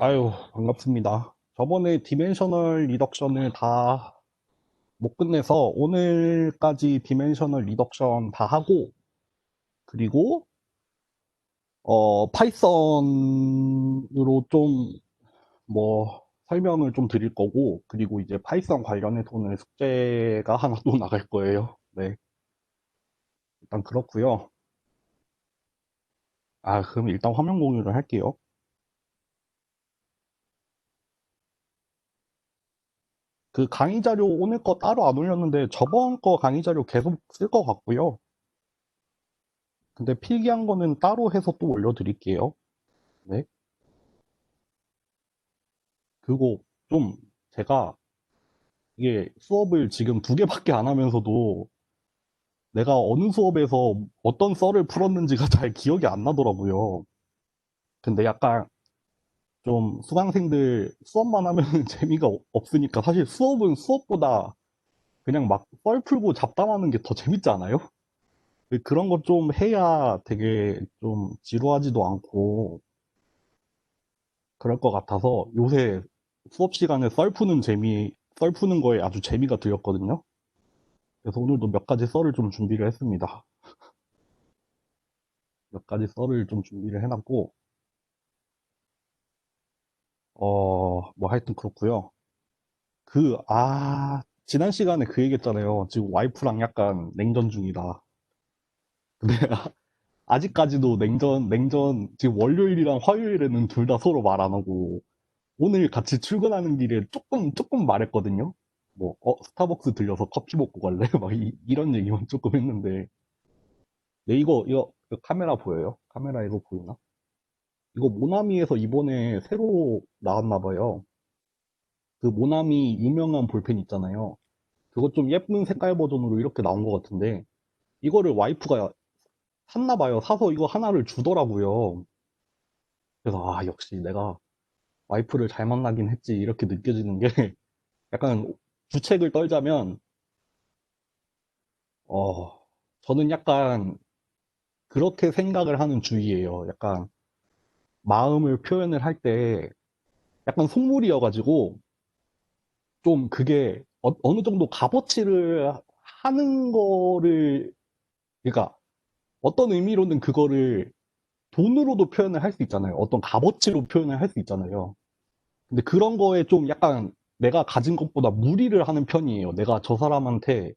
아유, 반갑습니다. 저번에 디멘셔널 리덕션을 다 못 끝내서 오늘까지 디멘셔널 리덕션 다 하고, 그리고, 파이썬으로 좀, 설명을 좀 드릴 거고, 그리고 이제 파이썬 관련해서는 숙제가 하나 또 나갈 거예요. 네. 일단 그렇고요. 그럼 일단 화면 공유를 할게요. 그 강의 자료 오늘 거 따로 안 올렸는데, 저번 거 강의 자료 계속 쓸 것 같고요. 근데 필기한 거는 따로 해서 또 올려드릴게요. 네. 그리고 좀 제가 이게 수업을 지금 두 개밖에 안 하면서도 내가 어느 수업에서 어떤 썰을 풀었는지가 잘 기억이 안 나더라고요. 근데 약간 좀 수강생들 수업만 하면 재미가 없으니까 사실 수업은 수업보다 그냥 막 썰 풀고 잡담하는 게 더 재밌지 않아요? 그런 거 좀 해야 되게 좀 지루하지도 않고 그럴 것 같아서 요새 수업 시간에 썰 푸는 거에 아주 재미가 들렸거든요. 그래서 오늘도 몇 가지 썰을 좀 준비를 했습니다. 몇 가지 썰을 좀 준비를 해놨고, 하여튼 그렇고요. 지난 시간에 그 얘기했잖아요. 지금 와이프랑 약간 냉전 중이다. 근데 아직까지도 지금 월요일이랑 화요일에는 둘 다 서로 말 안 하고, 오늘 같이 출근하는 길에 조금 말했거든요. 스타벅스 들려서 커피 먹고 갈래? 막 이런 얘기만 조금 했는데. 네, 이거 카메라 보여요? 카메라 이거 보이나? 이거 모나미에서 이번에 새로 나왔나 봐요. 그 모나미 유명한 볼펜 있잖아요. 그거 좀 예쁜 색깔 버전으로 이렇게 나온 것 같은데, 이거를 와이프가 샀나 봐요. 사서 이거 하나를 주더라고요. 그래서, 역시 내가 와이프를 잘 만나긴 했지, 이렇게 느껴지는 게, 약간 주책을 떨자면, 어, 저는 약간 그렇게 생각을 하는 주의예요. 약간 마음을 표현을 할 때 약간 속물이어가지고, 좀 그게 느 정도 값어치를 하는 거를, 그러니까 어떤 의미로는 그거를 돈으로도 표현을 할 수 있잖아요. 어떤 값어치로 표현을 할 수 있잖아요. 근데 그런 거에 좀 약간 내가 가진 것보다 무리를 하는 편이에요. 내가 저 사람한테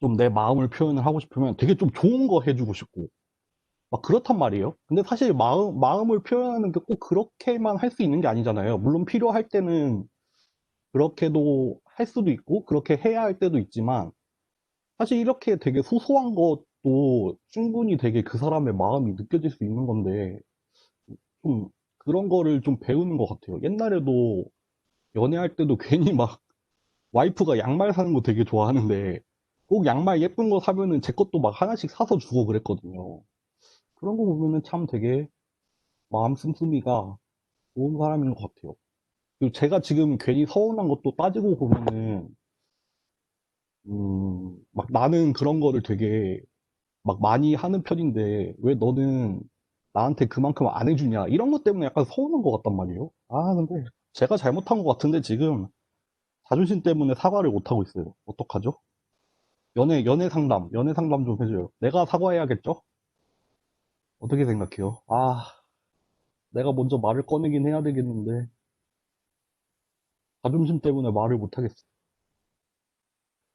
좀 내 마음을 표현을 하고 싶으면 되게 좀 좋은 거 해주고 싶고, 막 그렇단 말이에요. 근데 사실 마음을 표현하는 게 꼭 그렇게만 할 수 있는 게 아니잖아요. 물론 필요할 때는 그렇게도 할 수도 있고, 그렇게 해야 할 때도 있지만, 사실 이렇게 되게 소소한 것도 충분히 되게 그 사람의 마음이 느껴질 수 있는 건데, 좀 그런 거를 좀 배우는 것 같아요. 옛날에도 연애할 때도 괜히 막 와이프가 양말 사는 거 되게 좋아하는데, 꼭 양말 예쁜 거 사면은 제 것도 막 하나씩 사서 주고 그랬거든요. 그런 거 보면은 참 되게 마음 씀씀이가 좋은 사람인 것 같아요. 그리고 제가 지금 괜히 서운한 것도 따지고 보면은, 막 나는 그런 거를 되게 막 많이 하는 편인데 왜 너는 나한테 그만큼 안 해주냐 이런 것 때문에 약간 서운한 것 같단 말이에요. 근데 제가 잘못한 것 같은데 지금 자존심 때문에 사과를 못 하고 있어요. 어떡하죠? 연애 상담 좀 해줘요. 내가 사과해야겠죠? 어떻게 생각해요? 내가 먼저 말을 꺼내긴 해야 되겠는데 자존심 때문에 말을 못 하겠어.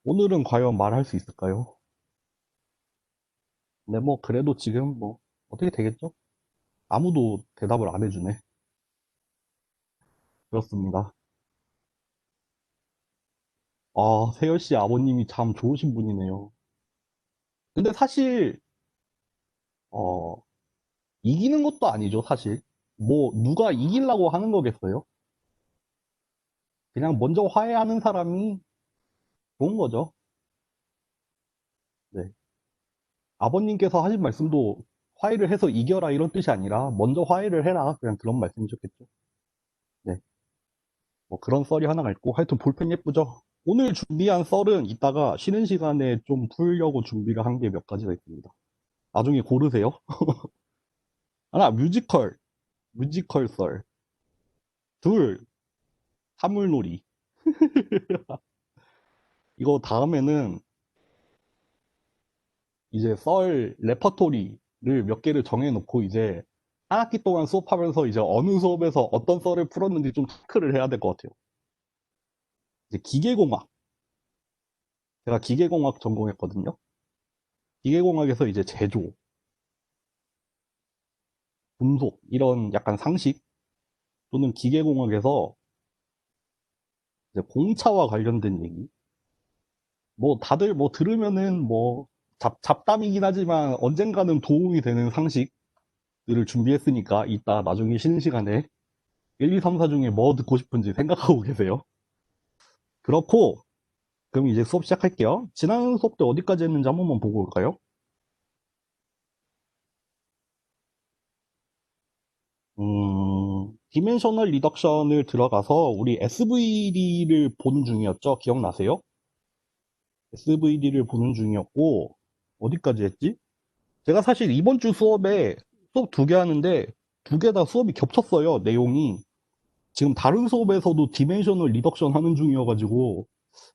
오늘은 과연 말할 수 있을까요? 근데 그래도 지금 어떻게 되겠죠? 아무도 대답을 안 해주네. 그렇습니다. 세열 씨 아버님이 참 좋으신 분이네요. 근데 사실, 어, 이기는 것도 아니죠, 사실. 누가 이기려고 하는 거겠어요? 그냥 먼저 화해하는 사람이 좋은 거죠. 네. 아버님께서 하신 말씀도 화해를 해서 이겨라 이런 뜻이 아니라 먼저 화해를 해라. 그냥 그런 말씀이셨겠죠. 네. 그런 썰이 하나가 있고, 하여튼 볼펜 예쁘죠? 오늘 준비한 썰은 이따가 쉬는 시간에 좀 풀려고 준비를 한 게 몇 가지가 있습니다. 나중에 고르세요. 뮤지컬 썰. 둘, 사물놀이. 이거 다음에는 이제 썰 레퍼토리를 몇 개를 정해놓고 이제 한 학기 동안 수업하면서 이제 어느 수업에서 어떤 썰을 풀었는지 좀 체크를 해야 될 것 같아요. 이제 기계공학. 제가 기계공학 전공했거든요. 기계공학에서 이제 제조, 금속, 이런 약간 상식 또는 기계공학에서 이제 공차와 관련된 얘기. 뭐 다들 뭐 들으면은 뭐 잡담이긴 하지만 언젠가는 도움이 되는 상식들을 준비했으니까 이따 나중에 쉬는 시간에 1, 2, 3, 4 중에 뭐 듣고 싶은지 생각하고 계세요. 그렇고 그럼 이제 수업 시작할게요. 지난 수업 때 어디까지 했는지 한 번만 보고 올까요? 디멘셔널 리덕션을 들어가서 우리 SVD를 보는 중이었죠. 기억나세요? SVD를 보는 중이었고 어디까지 했지? 제가 사실 이번 주 수업에 수업 두 개 하는데 두 개 다 수업이 겹쳤어요. 내용이. 지금 다른 수업에서도 디멘셔널 리덕션 하는 중이어가지고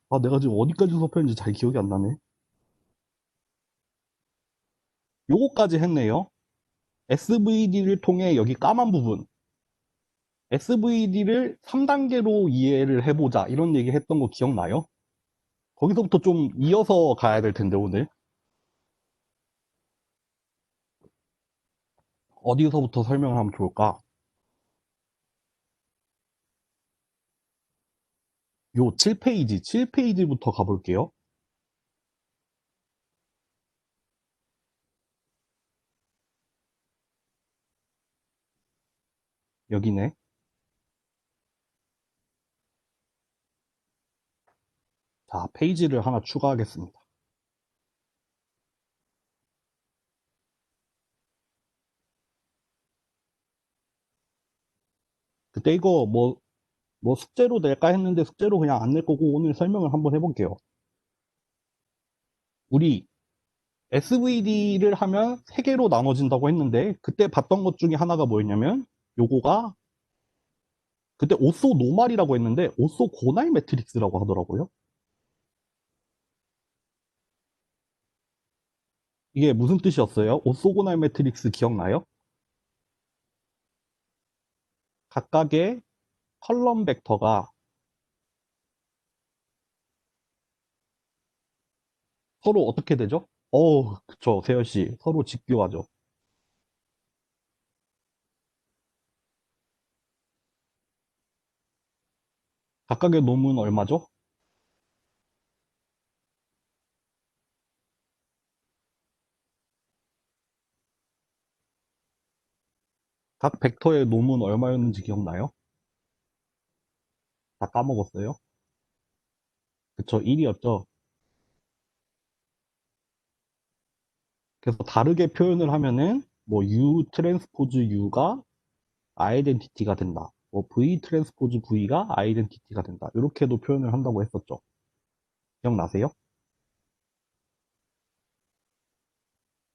아 내가 지금 어디까지 수업했는지 잘 기억이 안 나네. 요거까지 했네요. SVD를 통해 여기 까만 부분 SVD를 3단계로 이해를 해보자 이런 얘기 했던 거 기억나요? 거기서부터 좀 이어서 가야 될 텐데 오늘 어디서부터 설명을 하면 좋을까? 요 7페이지부터 가볼게요. 여기네. 자, 페이지를 하나 추가하겠습니다. 그때 이거 뭐 숙제로 낼까 했는데 숙제로 그냥 안 낼 거고 오늘 설명을 한번 해볼게요. 우리 SVD를 하면 3개로 나눠진다고 했는데 그때 봤던 것 중에 하나가 뭐였냐면 요거가 그때 오소 노말이라고 했는데 오소 고날 매트릭스라고 하더라고요. 이게 무슨 뜻이었어요? 오소 고날 매트릭스 기억나요? 각각의 컬럼 벡터가 서로 어떻게 되죠? 그쵸, 세열 씨. 서로 직교하죠. 각각의 놈은 얼마죠? 각 벡터의 놈은 얼마였는지 기억나요? 다 까먹었어요? 그쵸, 1이었죠. 그래서 다르게 표현을 하면은 뭐 U 트랜스포즈 U가 아이덴티티가 된다. 뭐 V 트랜스포즈 V가 아이덴티티가 된다. 이렇게도 표현을 한다고 했었죠. 기억나세요?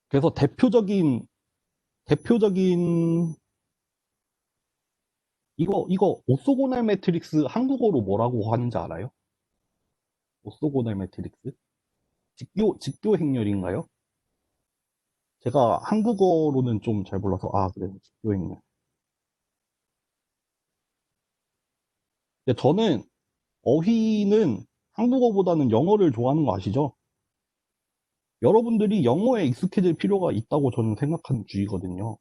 그래서 대표적인 이거 오소고날 매트릭스 한국어로 뭐라고 하는지 알아요? 오소고날 매트릭스? 직교 행렬인가요? 제가 한국어로는 좀 잘 몰라서 그래 직교 행렬. 근데 저는 어휘는 한국어보다는 영어를 좋아하는 거 아시죠? 여러분들이 영어에 익숙해질 필요가 있다고 저는 생각하는 주의거든요.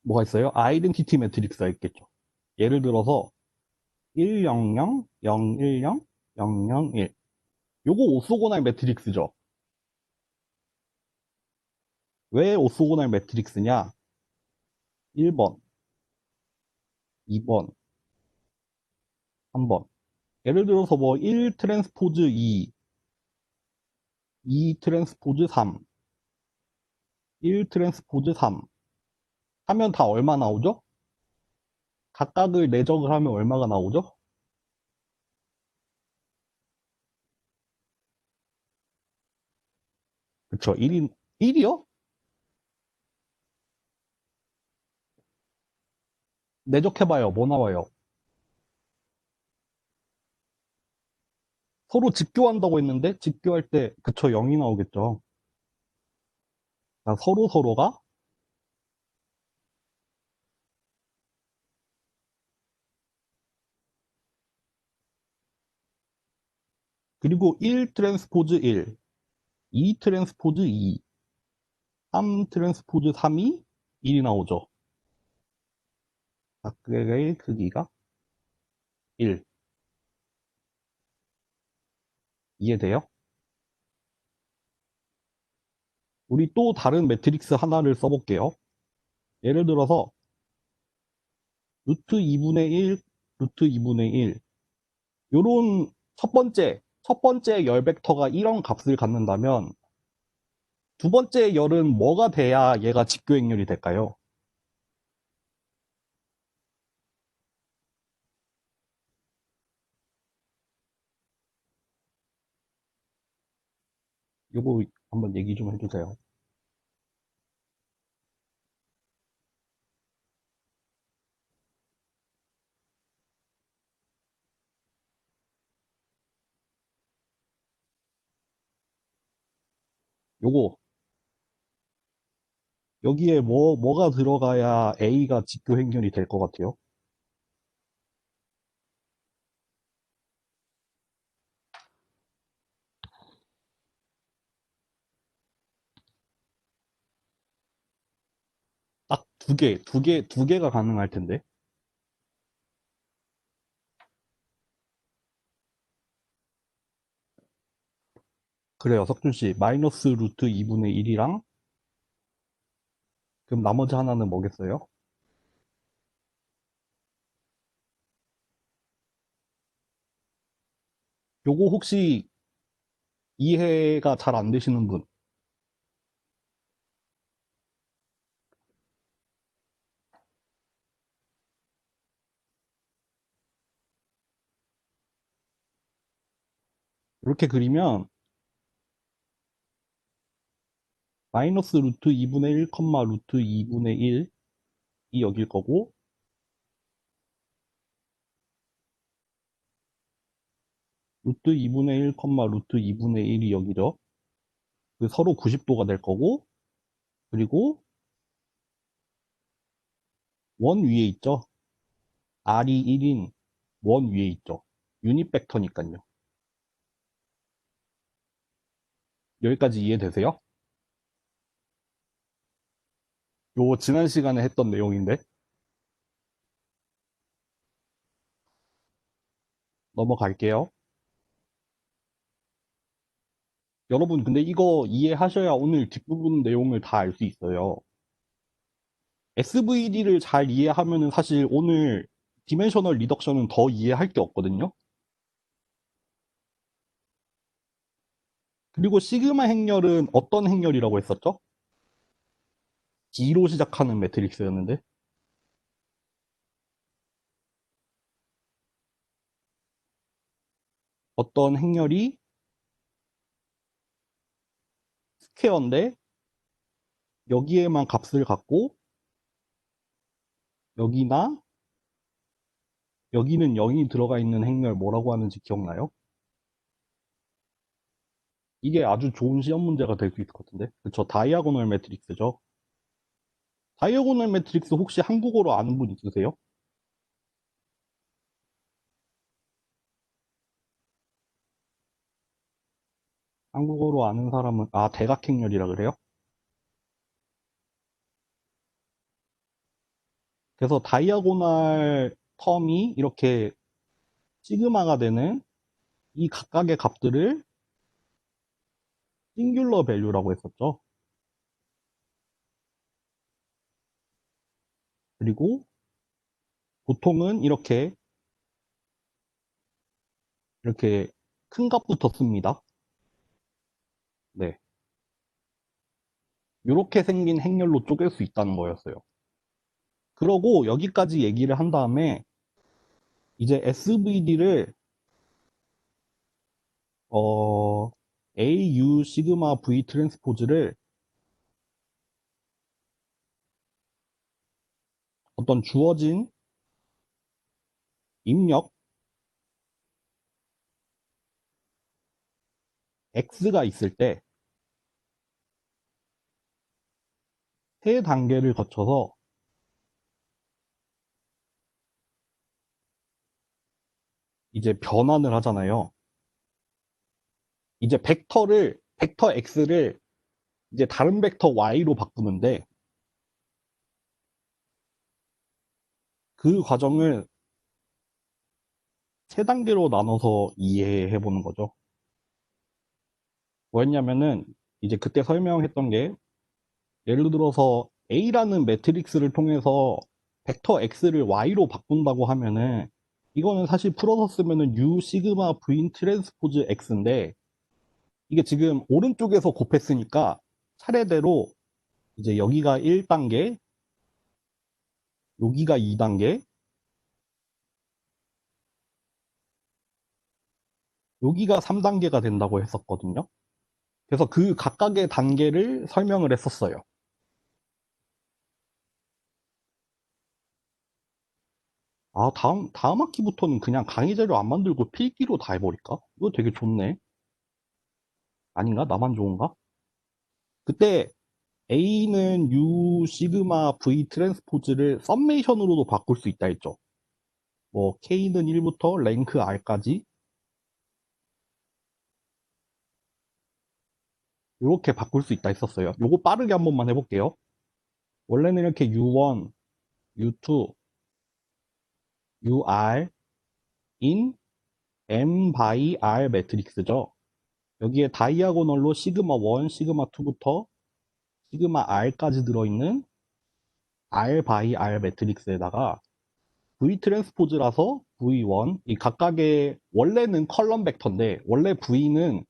뭐가 있어요? 아이덴티티 매트릭스가 있겠죠. 예를 들어서 100, 010, 001. 요거 오소고날 매트릭스죠. 왜 오소고날 매트릭스냐? 1번, 2번, 3번. 예를 들어서 뭐 1 트랜스포즈 2, 2 트랜스포즈 3, 1 트랜스포즈 3 하면 다 얼마 나오죠? 각각을 내적을 하면 얼마가 나오죠? 그쵸. 1이요? 내적해봐요. 뭐 나와요? 서로 직교한다고 했는데, 직교할 때, 그쵸, 0이 나오겠죠. 서로 서로가, 그리고 1 트랜스포즈 1, 2 트랜스포즈 2, 3 트랜스포즈 3이 1이 나오죠. 각각의 크기가 1. 이해돼요? 우리 또 다른 매트릭스 하나를 써볼게요. 예를 들어서, 루트 2분의 1, 루트 2분의 1. 요런 첫 번째 열 벡터가 이런 값을 갖는다면, 두 번째 열은 뭐가 돼야 얘가 직교행렬이 될까요? 요거 한번 얘기 좀 해주세요. 요거, 여기에 뭐가 들어가야 A가 직교행렬이 될 것 같아요? 딱 두 개가 가능할 텐데. 그래요, 석준 씨. 마이너스 루트 2분의 1이랑, 그럼 나머지 하나는 뭐겠어요? 요거 혹시 이해가 잘 안 되시는 분, 이렇게 그리면, 마이너스 루트 2분의 1, 루트 2분의 1이 여길 거고, 루트 2분의 1, 루트 2분의 1이 여기죠. 그 서로 90도가 될 거고, 그리고 원 위에 있죠. R이 1인 원 위에 있죠. 유닛 벡터니까요. 여기까지 이해되세요? 요 지난 시간에 했던 내용인데 넘어갈게요. 여러분 근데 이거 이해하셔야 오늘 뒷부분 내용을 다 알 수 있어요. SVD를 잘 이해하면은 사실 오늘 디멘셔널 리덕션은 더 이해할 게 없거든요. 그리고 시그마 행렬은 어떤 행렬이라고 했었죠? D로 시작하는 매트릭스였는데 어떤 행렬이 스퀘어인데 여기에만 값을 갖고 여기나 여기는 0이 들어가 있는 행렬 뭐라고 하는지 기억나요? 이게 아주 좋은 시험 문제가 될 수 있을 것 같은데. 그쵸, 다이아고널 매트릭스죠. 다이아고널 매트릭스 혹시 한국어로 아는 분 있으세요? 한국어로 아는 사람은 대각행렬이라 그래요? 그래서 다이아고널 텀이 이렇게 시그마가 되는 이 각각의 값들을 싱귤러 밸류라고 했었죠. 그리고 보통은 이렇게 큰 값부터 씁니다. 네. 이렇게 생긴 행렬로 쪼갤 수 있다는 거였어요. 그러고 여기까지 얘기를 한 다음에 이제 SVD를 AU 시그마 V 트랜스포즈를 어떤 주어진 입력 x가 있을 때 세 단계를 거쳐서 이제 변환을 하잖아요. 이제 벡터 x를 이제 다른 벡터 y로 바꾸는데 그 과정을 세 단계로 나눠서 이해해 보는 거죠. 뭐였냐면은 이제 그때 설명했던 게 예를 들어서 A라는 매트릭스를 통해서 벡터 X를 Y로 바꾼다고 하면은 이거는 사실 풀어서 쓰면은 U 시그마 V 트랜스포즈 X인데 이게 지금 오른쪽에서 곱했으니까 차례대로 이제 여기가 1단계, 여기가 2단계, 여기가 3단계가 된다고 했었거든요. 그래서 그 각각의 단계를 설명을 했었어요. 아, 다음 학기부터는 그냥 강의 자료 안 만들고 필기로 다 해버릴까? 이거 되게 좋네. 아닌가? 나만 좋은가? 그때 A는 U 시그마 V 트랜스포즈를 썸메이션으로도 바꿀 수 있다 했죠. 뭐 K는 1부터 랭크 R까지 이렇게 바꿀 수 있다 했었어요. 요거 빠르게 한 번만 해볼게요. 원래는 이렇게 U1, U2, UR in M by R 매트릭스죠. 여기에 다이아고널로 시그마 1, 시그마 2부터 시그마 R까지 들어있는 R by R 매트릭스에다가 V 트랜스포즈라서 V1 이 각각의 원래는 컬럼 벡터인데 원래 V는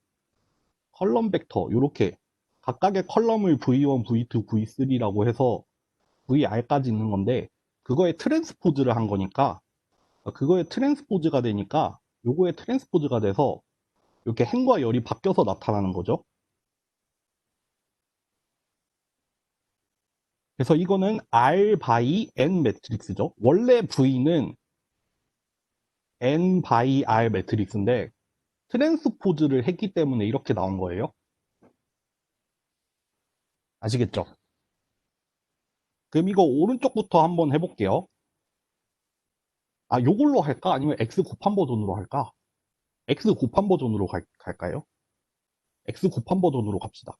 컬럼 벡터 이렇게 각각의 컬럼을 V1, V2, V3라고 해서 VR까지 있는 건데 그거에 트랜스포즈를 한 거니까 그거에 트랜스포즈가 되니까 요거에 트랜스포즈가 돼서 이렇게 행과 열이 바뀌어서 나타나는 거죠. 그래서 이거는 R by N 매트릭스죠. 원래 V는 N by R 매트릭스인데 트랜스포즈를 했기 때문에 이렇게 나온 거예요. 아시겠죠? 그럼 이거 오른쪽부터 한번 해볼게요. 아, 요걸로 할까? 아니면 X 곱한 버전으로 할까? X 곱한 버전으로 갈까요? X 곱한 버전으로 갑시다.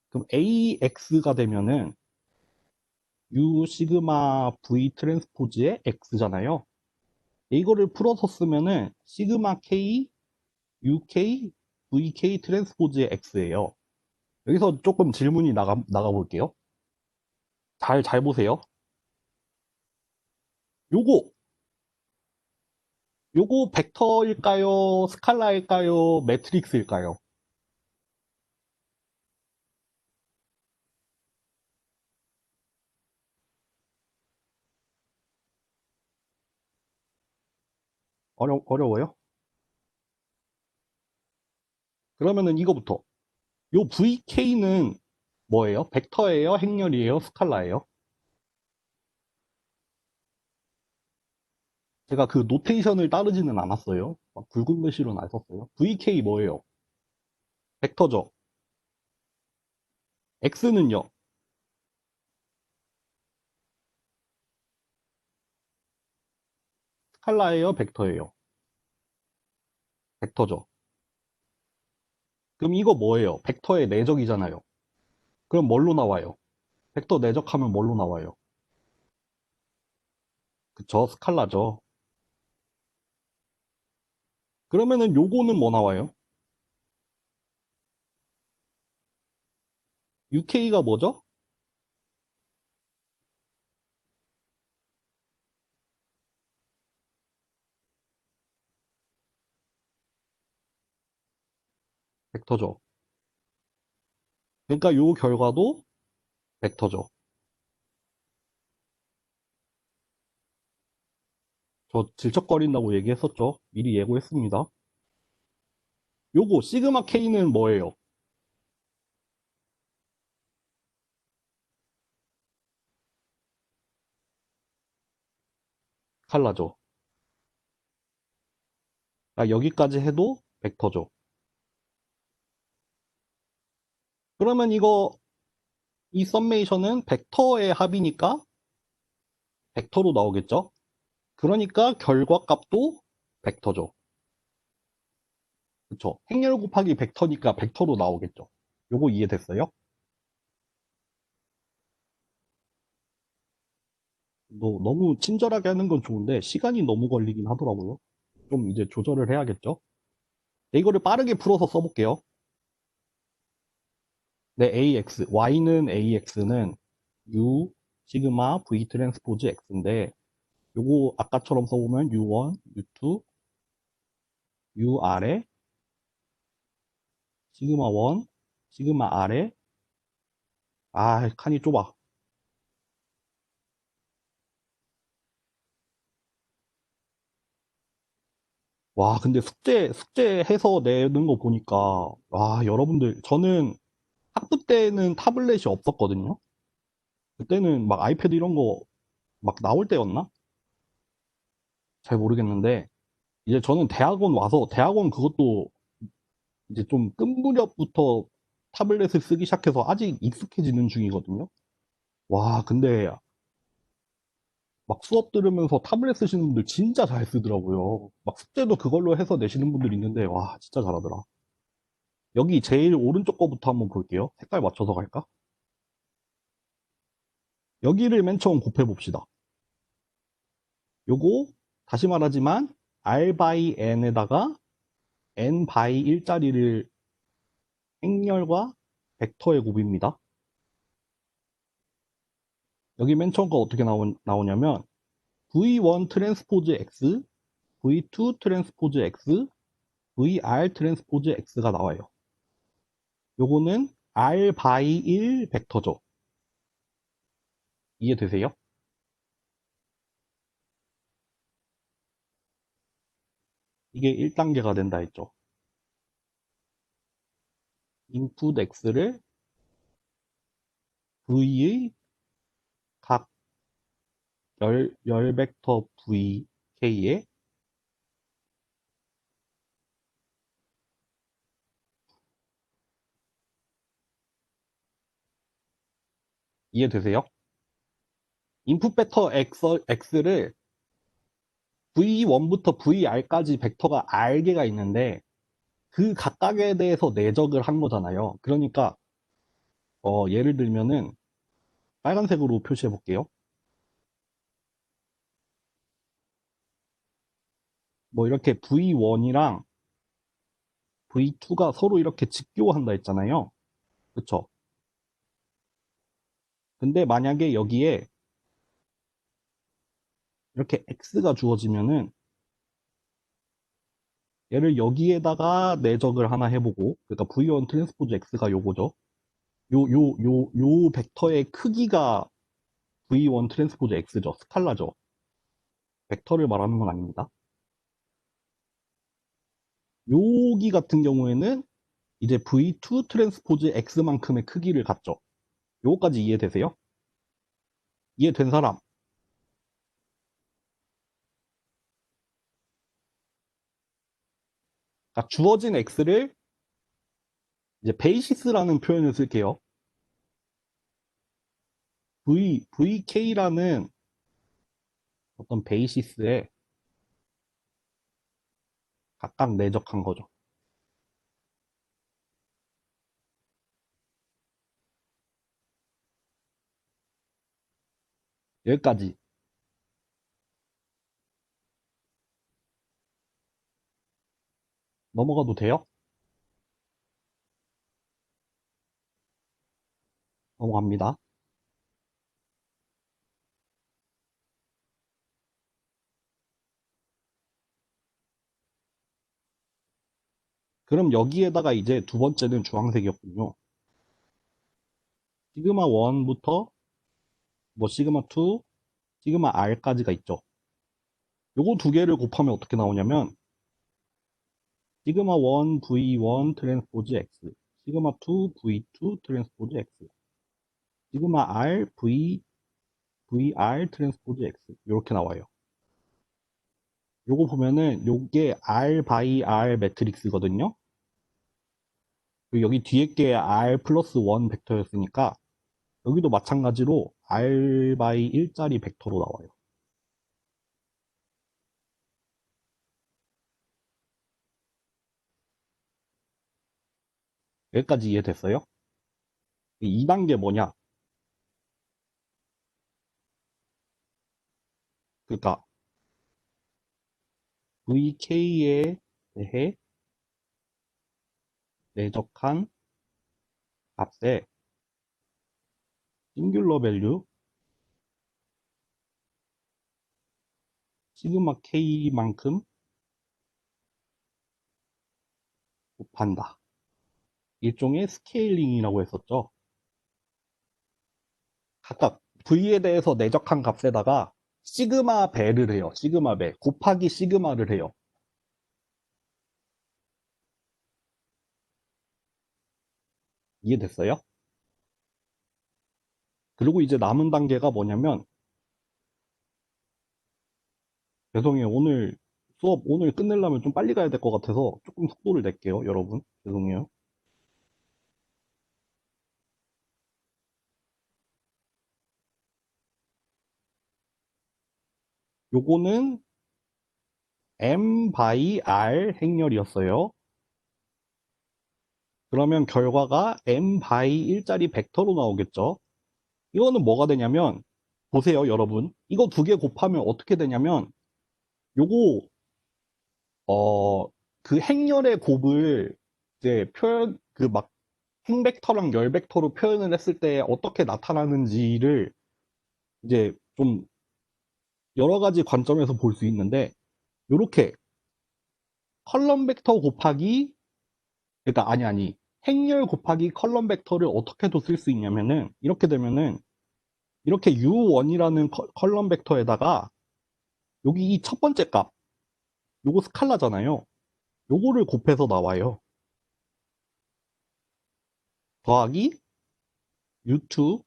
그럼 AX가 되면은 U 시그마 V 트랜스포즈의 X잖아요. 이거를 풀어서 쓰면은 시그마 K, UK, VK 트랜스포즈의 X예요. 여기서 조금 질문이 나가 볼게요. 잘 보세요. 요거, 요거 벡터일까요? 스칼라일까요? 매트릭스일까요? 어려워요? 그러면은 이거부터. 요 VK는 뭐예요? 벡터예요? 행렬이에요? 스칼라예요? 제가 그 노테이션을 따르지는 않았어요. 막 굵은 글씨로는 안 썼어요. VK 뭐예요? 벡터죠. X는요? 스칼라예요? 벡터예요? 벡터죠. 그럼 이거 뭐예요? 벡터의 내적이잖아요. 그럼 뭘로 나와요? 벡터 내적하면 뭘로 나와요? 그쵸? 스칼라죠. 그러면은 요거는 뭐 나와요? UK가 뭐죠? 벡터죠. 그러니까 요 결과도 벡터죠. 저 질척거린다고 얘기했었죠. 미리 예고했습니다. 요거 시그마 K는 뭐예요? 스칼라죠. 그러니까 여기까지 해도 벡터죠. 그러면 이 썸메이션은 벡터의 합이니까 벡터로 나오겠죠? 그러니까 결과값도 벡터죠. 그쵸? 행렬 곱하기 벡터니까 벡터로 나오겠죠. 요거 이해됐어요? 너무 친절하게 하는 건 좋은데 시간이 너무 걸리긴 하더라고요. 좀 이제 조절을 해야겠죠? 네, 이거를 빠르게 풀어서 써볼게요. 네, AX, Y는 AX는 U, 시그마, V 트랜스포즈 X인데 요거 아까처럼 써보면 U1, U2, U 아래, 시그마 1, 시그마 아래. 아, 칸이 좁아. 와, 근데 숙제 해서 내는 거 보니까, 와, 여러분들, 저는 학부 때는 타블렛이 없었거든요. 그때는 막 아이패드 이런 거 막 나올 때였나? 잘 모르겠는데, 이제 저는 대학원 와서, 대학원 그것도 이제 좀 끝 무렵부터 타블렛을 쓰기 시작해서 아직 익숙해지는 중이거든요. 와, 근데 막 수업 들으면서 타블렛 쓰시는 분들 진짜 잘 쓰더라고요. 막 숙제도 그걸로 해서 내시는 분들 있는데, 와, 진짜 잘하더라. 여기 제일 오른쪽 거부터 한번 볼게요. 색깔 맞춰서 갈까? 여기를 맨 처음 곱해 봅시다. 요거 다시 말하지만 r by n에다가 n by 1짜리를 행렬과 벡터의 곱입니다. 여기 맨 처음 거 어떻게 나오냐면 v1 트랜스포즈 x, v2 트랜스포즈 x, vr 트랜스포즈 x가 나와요. 요거는 r by 1 벡터죠. 이해되세요? 이게 1단계가 된다 했죠. input x를 v의 각 열 벡터 vk에 이해되세요? 인풋 벡터 x를 v1부터 vr까지 벡터가 r개가 있는데 그 각각에 대해서 내적을 한 거잖아요. 그러니까 예를 들면은 빨간색으로 표시해 볼게요. 뭐 이렇게 v1이랑 v2가 서로 이렇게 직교한다 했잖아요. 그쵸? 근데 만약에 여기에 이렇게 x가 주어지면은 얘를 여기에다가 내적을 하나 해보고 그러니까 v1 트랜스포즈 x가 요거죠. 요 벡터의 크기가 v1 트랜스포즈 x죠. 스칼라죠. 벡터를 말하는 건 아닙니다. 여기 같은 경우에는 이제 v2 트랜스포즈 x만큼의 크기를 갖죠. 요거까지 이해되세요? 이해된 사람? 그러니까 주어진 x를 이제 베이시스라는 표현을 쓸게요. vk라는 어떤 베이시스에 각각 내적한 거죠. 여기까지 넘어가도 돼요? 넘어갑니다. 그럼 여기에다가 이제 두 번째는 주황색이었군요. 시그마 1부터 뭐 시그마 2, 시그마 r까지가 있죠. 요거 두 개를 곱하면 어떻게 나오냐면 시그마 1 v1 트랜스포즈 x, 시그마 2 v2 트랜스포즈 x, 시그마 r vr 트랜스포즈 x 이렇게 나와요. 요거 보면은 요게 R 바이 R 매트릭스거든요. 그리고 여기 뒤에 게 R 플러스 1 벡터였으니까 여기도 마찬가지로 R 바이 1짜리 벡터로 나와요. 여기까지 이해됐어요? 2단계 뭐냐? 그러니까 VK에 대해 내적한 값의 싱귤러 밸류 시그마 K만큼 곱한다. 일종의 스케일링이라고 했었죠. 각각 V에 대해서 내적한 값에다가 시그마 배를 해요. 시그마 배. 곱하기 시그마를 해요. 이해됐어요? 그리고 이제 남은 단계가 뭐냐면, 죄송해요. 오늘 수업 오늘 끝내려면 좀 빨리 가야 될 것 같아서 조금 속도를 낼게요, 여러분. 죄송해요. 요거는 M 바이 R 행렬이었어요. 그러면 결과가 M 바이 1짜리 벡터로 나오겠죠. 이거는 뭐가 되냐면, 보세요, 여러분. 이거 두 개 곱하면 어떻게 되냐면, 요거, 그 행렬의 곱을 이제 표현, 그 막, 행벡터랑 열벡터로 표현을 했을 때 어떻게 나타나는지를 이제 좀 여러 가지 관점에서 볼 수 있는데, 요렇게 컬럼 벡터 곱하기, 그러니까 아니, 행렬 곱하기 컬럼 벡터를 어떻게도 쓸 수 있냐면은, 이렇게 되면은, 이렇게 U1이라는 컬럼 벡터에다가, 여기 이 첫 번째 값, 요거 스칼라잖아요. 요거를 곱해서 나와요. 더하기 U2.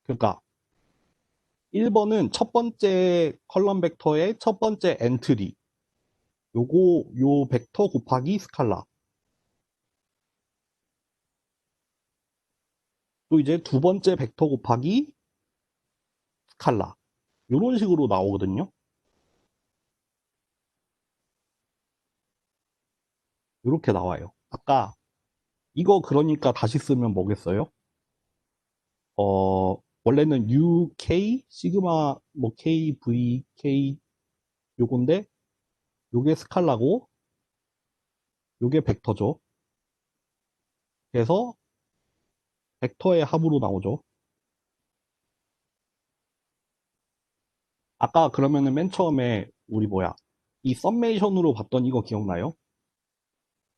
그러니까 1번은 첫 번째 컬럼 벡터의 첫 번째 엔트리. 요 벡터 곱하기 스칼라. 또 이제 두 번째 벡터 곱하기 스칼라. 요런 식으로 나오거든요. 요렇게 나와요. 아까 이거 그러니까 다시 쓰면 뭐겠어요? 원래는 UK 시그마 뭐 KVK 요건데 요게 스칼라고 요게 벡터죠. 그래서 벡터의 합으로 나오죠. 아까 그러면은 맨 처음에 우리 뭐야 이 썸메이션으로 봤던 이거 기억나요?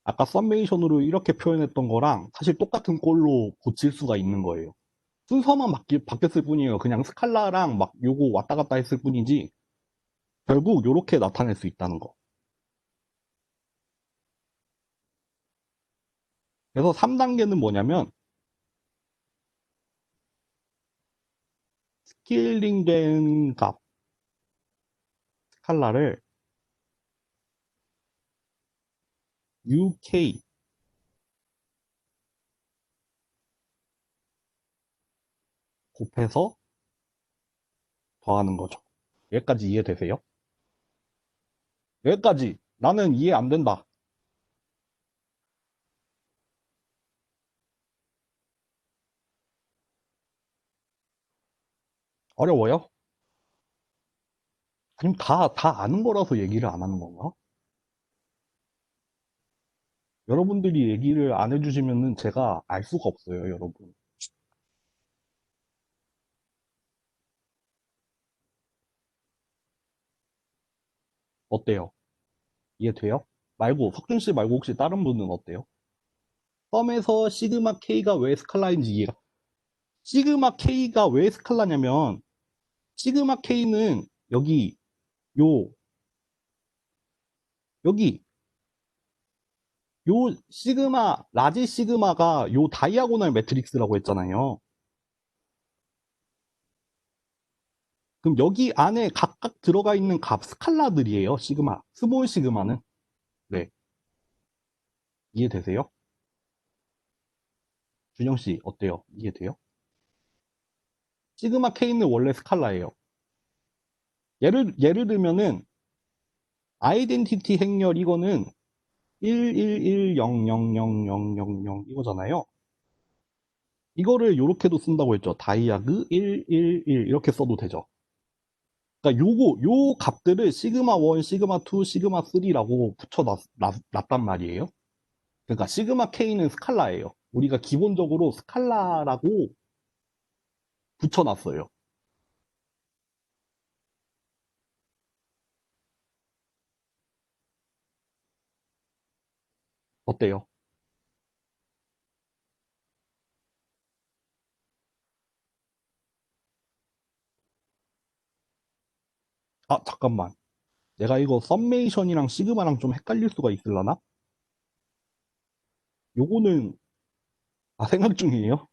아까 썸메이션으로 이렇게 표현했던 거랑 사실 똑같은 꼴로 고칠 수가 있는 거예요. 순서만 바뀌었을 뿐이에요. 그냥 스칼라랑 막 요거 왔다 갔다 했을 뿐이지 결국 요렇게 나타낼 수 있다는 거. 그래서 3단계는 뭐냐면 스케일링된 값 스칼라를 UK 곱해서 더하는 거죠. 여기까지 이해되세요? 여기까지 나는 이해 안 된다. 어려워요? 아니면 다 아는 거라서 얘기를 안 하는 건가? 여러분들이 얘기를 안 해주시면은 제가 알 수가 없어요, 여러분. 어때요? 이해돼요? 말고, 석준 씨 말고 혹시 다른 분은 어때요? 썸에서 시그마 K가 왜 스칼라인지 이해가. 시그마 K가 왜 스칼라냐면, 시그마 K는 여기, 요, 여기, 요 시그마, 라지 시그마가 요 다이아고널 매트릭스라고 했잖아요. 그럼 여기 안에 각각 들어가 있는 값 스칼라들이에요. 시그마. 스몰 시그마는. 네. 이해되세요? 준영 씨, 어때요? 이해돼요? 시그마 K는 원래 스칼라예요. 예를 들면은, 아이덴티티 행렬 이거는 111000000 이거잖아요. 이거를 요렇게도 쓴다고 했죠. 다이아그 111 이렇게 써도 되죠. 그러니까 요 값들을 시그마 1, 시그마 2, 시그마 3라고 붙여놨단 말이에요. 그러니까 시그마 K는 스칼라예요. 우리가 기본적으로 스칼라라고 붙여놨어요. 어때요? 아, 잠깐만. 내가 이거 썸메이션이랑 시그마랑 좀 헷갈릴 수가 있을라나? 요거는, 아, 생각 중이에요?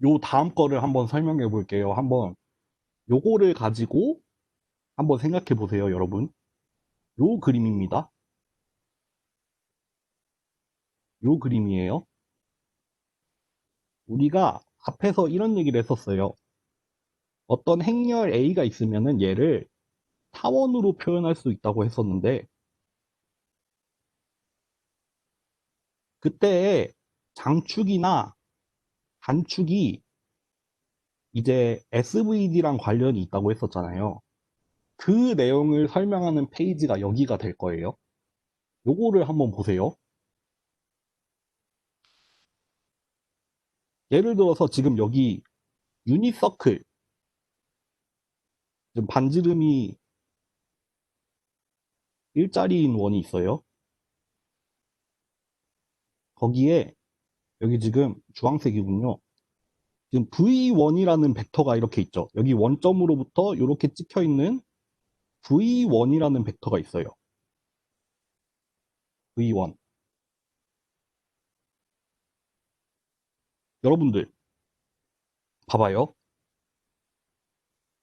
요 다음 거를 한번 설명해 볼게요. 요거를 가지고 한번 생각해 보세요, 여러분. 요 그림입니다. 요 그림이에요. 우리가 앞에서 이런 얘기를 했었어요. 어떤 행렬 A가 있으면은 얘를 타원으로 표현할 수 있다고 했었는데, 그때 장축이나 단축이 이제 SVD랑 관련이 있다고 했었잖아요. 그 내용을 설명하는 페이지가 여기가 될 거예요. 요거를 한번 보세요. 예를 들어서 지금 여기 유니서클, 지금 반지름이 일자리인 원이 있어요. 거기에 여기 지금 주황색이군요. 지금 V1이라는 벡터가 이렇게 있죠. 여기 원점으로부터 이렇게 찍혀 있는 V1이라는 벡터가 있어요. V1. 여러분들 봐봐요.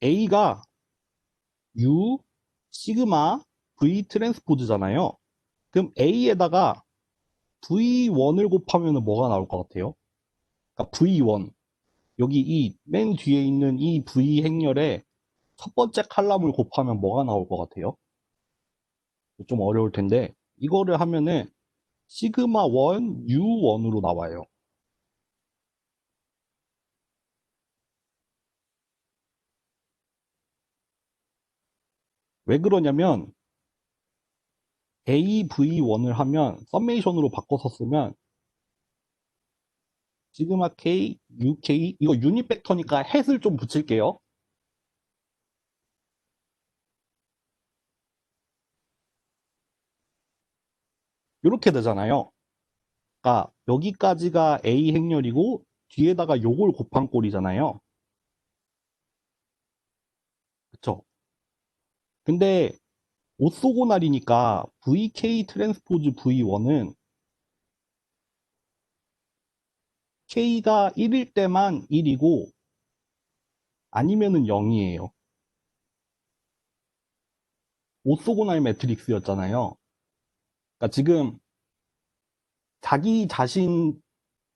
A가 U 시그마 V 트랜스포즈잖아요. 그럼 A에다가 V1을 곱하면 뭐가 나올 것 같아요? 그러니까 V1. 여기 이 맨 뒤에 있는 이 V 행렬에 첫 번째 칼럼을 곱하면 뭐가 나올 것 같아요? 좀 어려울 텐데 이거를 하면은 시그마 1 U1으로 나와요. 왜 그러냐면 AV1을 하면 썸메이션으로 바꿔서 쓰면 시그마 K, UK 이거 유닛 벡터니까 햇을 좀 붙일게요. 이렇게 되잖아요. 그러니까 여기까지가 A 행렬이고 뒤에다가 요걸 곱한 꼴이잖아요. 그쵸? 근데 오소고날이니까 VK 트랜스포즈 V1은 K가 1일 때만 1이고 아니면은 0이에요. 오소고날 매트릭스였잖아요. 그러니까 지금 자기 자신,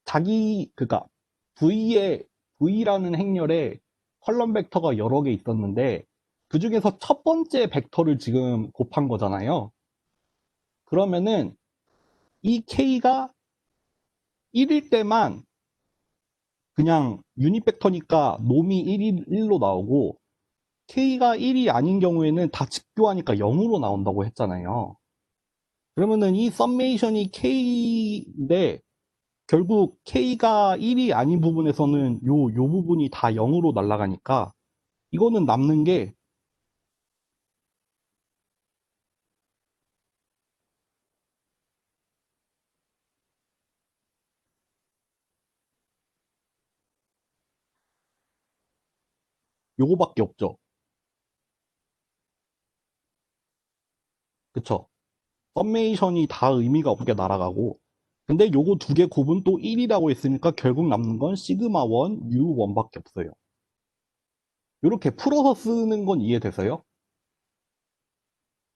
그러니까 V에, V라는 행렬에 컬럼 벡터가 여러 개 있었는데 그 중에서 첫 번째 벡터를 지금 곱한 거잖아요. 그러면은 이 K가 1일 때만 그냥 유닛 벡터니까 놈이 1로 나오고 K가 1이 아닌 경우에는 다 집교하니까 0으로 나온다고 했잖아요. 그러면은 이 썸메이션이 K인데 결국 K가 1이 아닌 부분에서는 요 부분이 다 0으로 날아가니까 이거는 남는 게 요거밖에 없죠. 그쵸? 썸메이션이 다 의미가 없게 날아가고, 근데 요거 두 개 곱은 또 1이라고 했으니까 결국 남는 건 시그마 1, U 1밖에 없어요. 이렇게 풀어서 쓰는 건 이해되세요?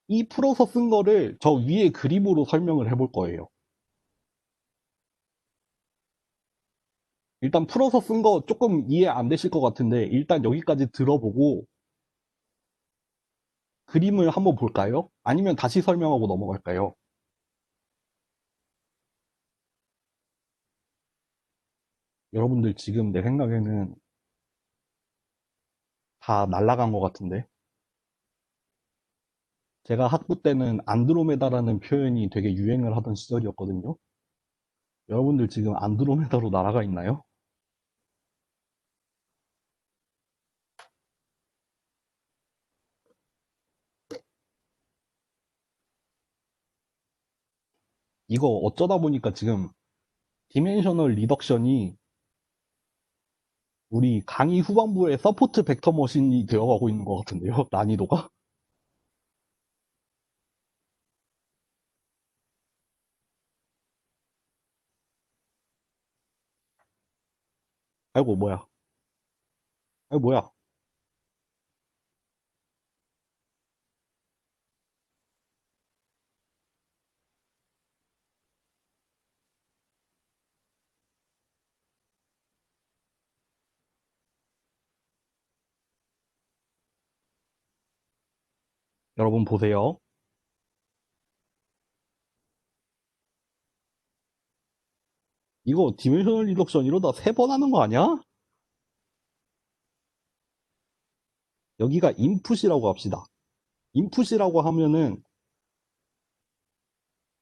이 풀어서 쓴 거를 저 위에 그림으로 설명을 해볼 거예요. 일단 풀어서 쓴 거 조금 이해 안 되실 것 같은데 일단 여기까지 들어보고 그림을 한번 볼까요? 아니면 다시 설명하고 넘어갈까요? 여러분들 지금 내 생각에는 다 날아간 것 같은데 제가 학부 때는 안드로메다라는 표현이 되게 유행을 하던 시절이었거든요. 여러분들 지금 안드로메다로 날아가 있나요? 이거 어쩌다 보니까 지금 디멘셔널 리덕션이 우리 강의 후반부에 서포트 벡터 머신이 되어가고 있는 것 같은데요. 난이도가? 아이고 뭐야. 아이고 뭐야. 여러분 보세요. 이거 디멘셔널 리덕션 이러다 3번 하는 거 아니야? 여기가 인풋이라고 합시다. 인풋이라고 하면은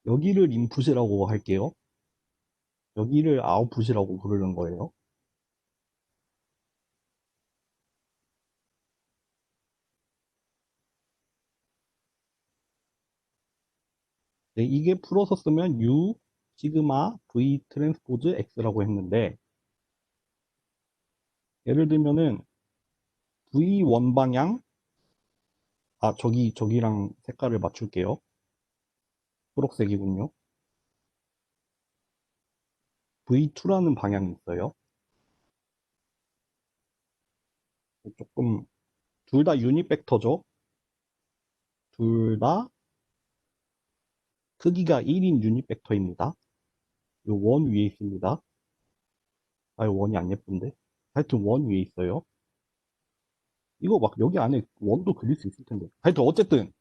여기를 인풋이라고 할게요. 여기를 아웃풋이라고 부르는 거예요. 네, 이게 풀어서 쓰면 U 시그마 V 트랜스포즈 X라고 했는데 예를 들면은 V1 방향 저기랑 색깔을 맞출게요. 초록색이군요. V2라는 방향이 있어요. 조금 둘 다 유닛 벡터죠. 둘 다 크기가 1인 유닛 벡터입니다. 요 원 위에 있습니다. 아, 원이 안 예쁜데. 하여튼 원 위에 있어요. 이거 막 여기 안에 원도 그릴 수 있을 텐데. 하여튼 어쨌든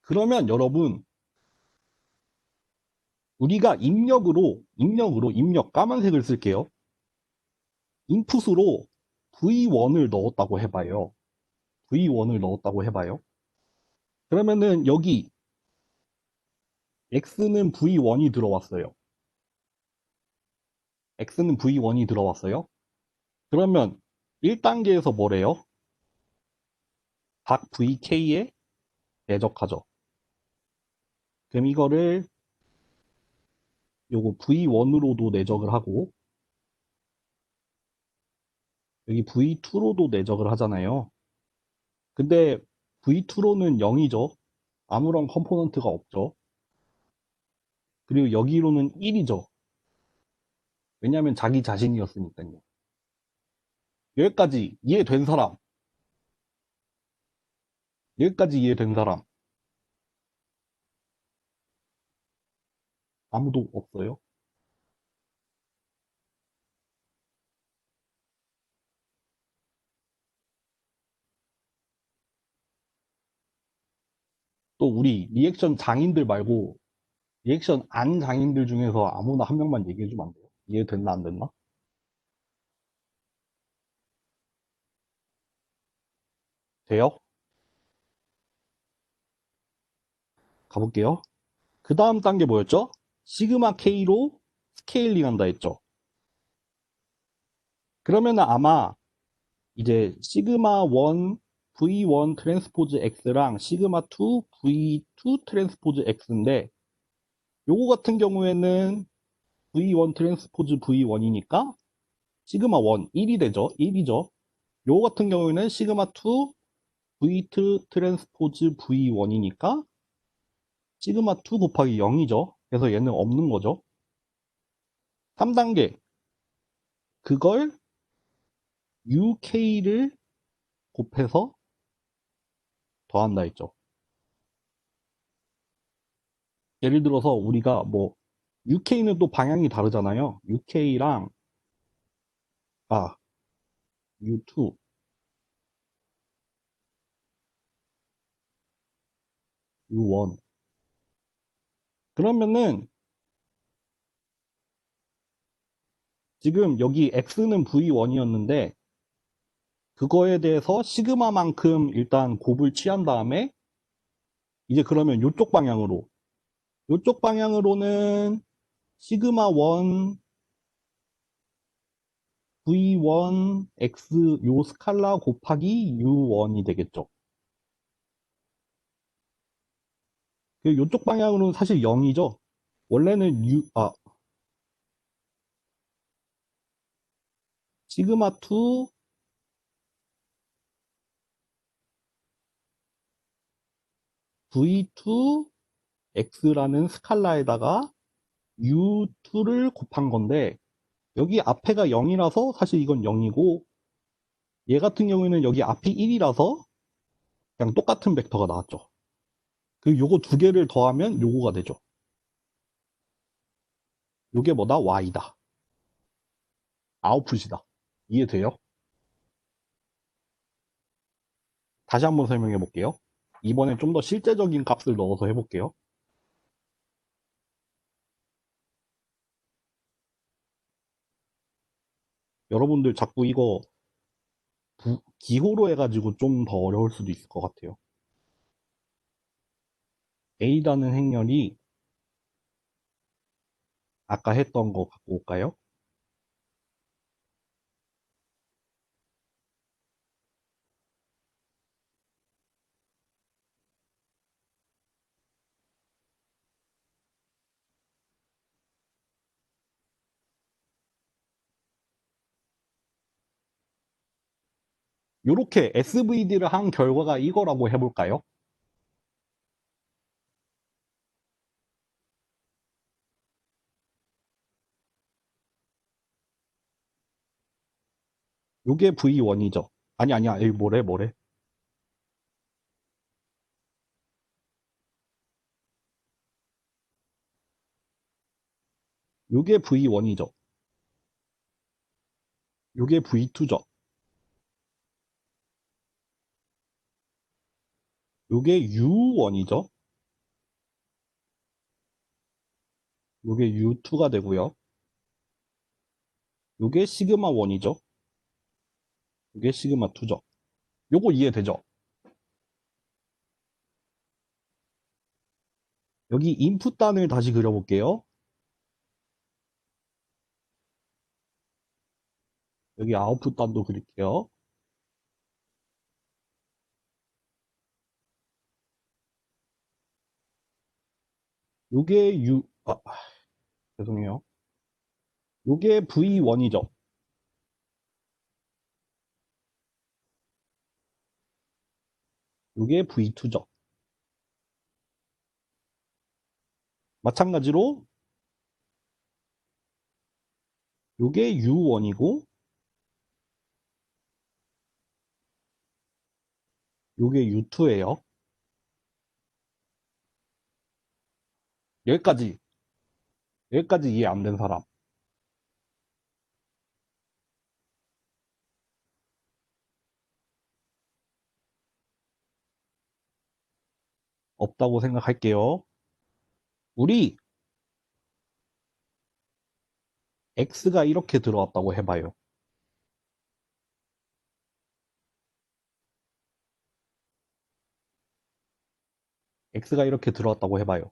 그러면 여러분 우리가 입력 까만색을 쓸게요. 인풋으로 V1을 넣었다고 해봐요. V1을 넣었다고 해봐요. 그러면은 여기 X는 V1이 들어왔어요. X는 V1이 들어왔어요. 그러면 1단계에서 뭐래요? 각 VK에 내적하죠. 그럼 이거를 요거 V1으로도 내적을 하고 여기 V2로도 내적을 하잖아요. 근데 V2로는 0이죠. 아무런 컴포넌트가 없죠. 그리고 여기로는 1이죠. 왜냐하면 자기 자신이었으니까요. 여기까지 이해된 사람, 여기까지 이해된 사람 아무도 없어요. 또 우리 리액션 장인들 말고 리액션 안 장인들 중에서 아무나 한 명만 얘기해주면 안 돼요? 이해됐나 안 됐나? 돼요? 가볼게요. 그 다음 단계 뭐였죠? 시그마 K로 스케일링 한다 했죠. 그러면은 아마 이제 시그마 1 V1 트랜스포즈 X랑 시그마 2 V2 트랜스포즈 X인데 요거 같은 경우에는 V1 트랜스포즈 V1이니까 시그마 1 1이 되죠. 1이죠. 요거 같은 경우에는 시그마 2 V2 트랜스포즈 V1이니까 시그마 2 곱하기 0이죠. 그래서 얘는 없는 거죠. 3단계. 그걸 UK를 곱해서 더한다 했죠. 예를 들어서 우리가 뭐 UK는 또 방향이 다르잖아요. UK랑 U2, U1. 그러면은 지금 여기 X는 V1이었는데 그거에 대해서 시그마만큼 일단 곱을 취한 다음에 이제 그러면 이쪽 방향으로는 시그마 1 V1 X 요 스칼라 곱하기 U1이 되겠죠. 요쪽 방향으로는 사실 0이죠. 원래는 시그마 2 V2 X라는 스칼라에다가 U2를 곱한 건데 여기 앞에가 0이라서 사실 이건 0이고 얘 같은 경우에는 여기 앞이 1이라서 그냥 똑같은 벡터가 나왔죠. 요거 두 개를 더하면 요거가 되죠. 요게 뭐다? Y다. 아웃풋이다. 이해돼요? 다시 한번 설명해 볼게요. 이번엔 좀 더 실제적인 값을 넣어서 해볼게요. 여러분들 자꾸 이거 기호로 해가지고 좀 더 어려울 수도 있을 것 같아요. A라는 행렬이 아까 했던 거 갖고 올까요? 요렇게 SVD를 한 결과가 이거라고 해볼까요? 요게 V1이죠. 아니야. 여기 뭐래. 요게 V1이죠. 요게 V2죠. 요게 U1이죠. 요게 U2가 되고요. 요게 시그마 1이죠. 요게 시그마 2죠. 요거 이해되죠? 여기 인풋 단을 다시 그려볼게요. 여기 아웃풋 단도 그릴게요. 요게 죄송해요. 요게 V1이죠. 요게 V2죠. 마찬가지로 요게 U1이고 요게 U2예요. 여기까지 이해 안 된 사람 없다고 생각할게요. 우리 X가 이렇게 들어왔다고 해봐요. X가 이렇게 들어왔다고 해봐요.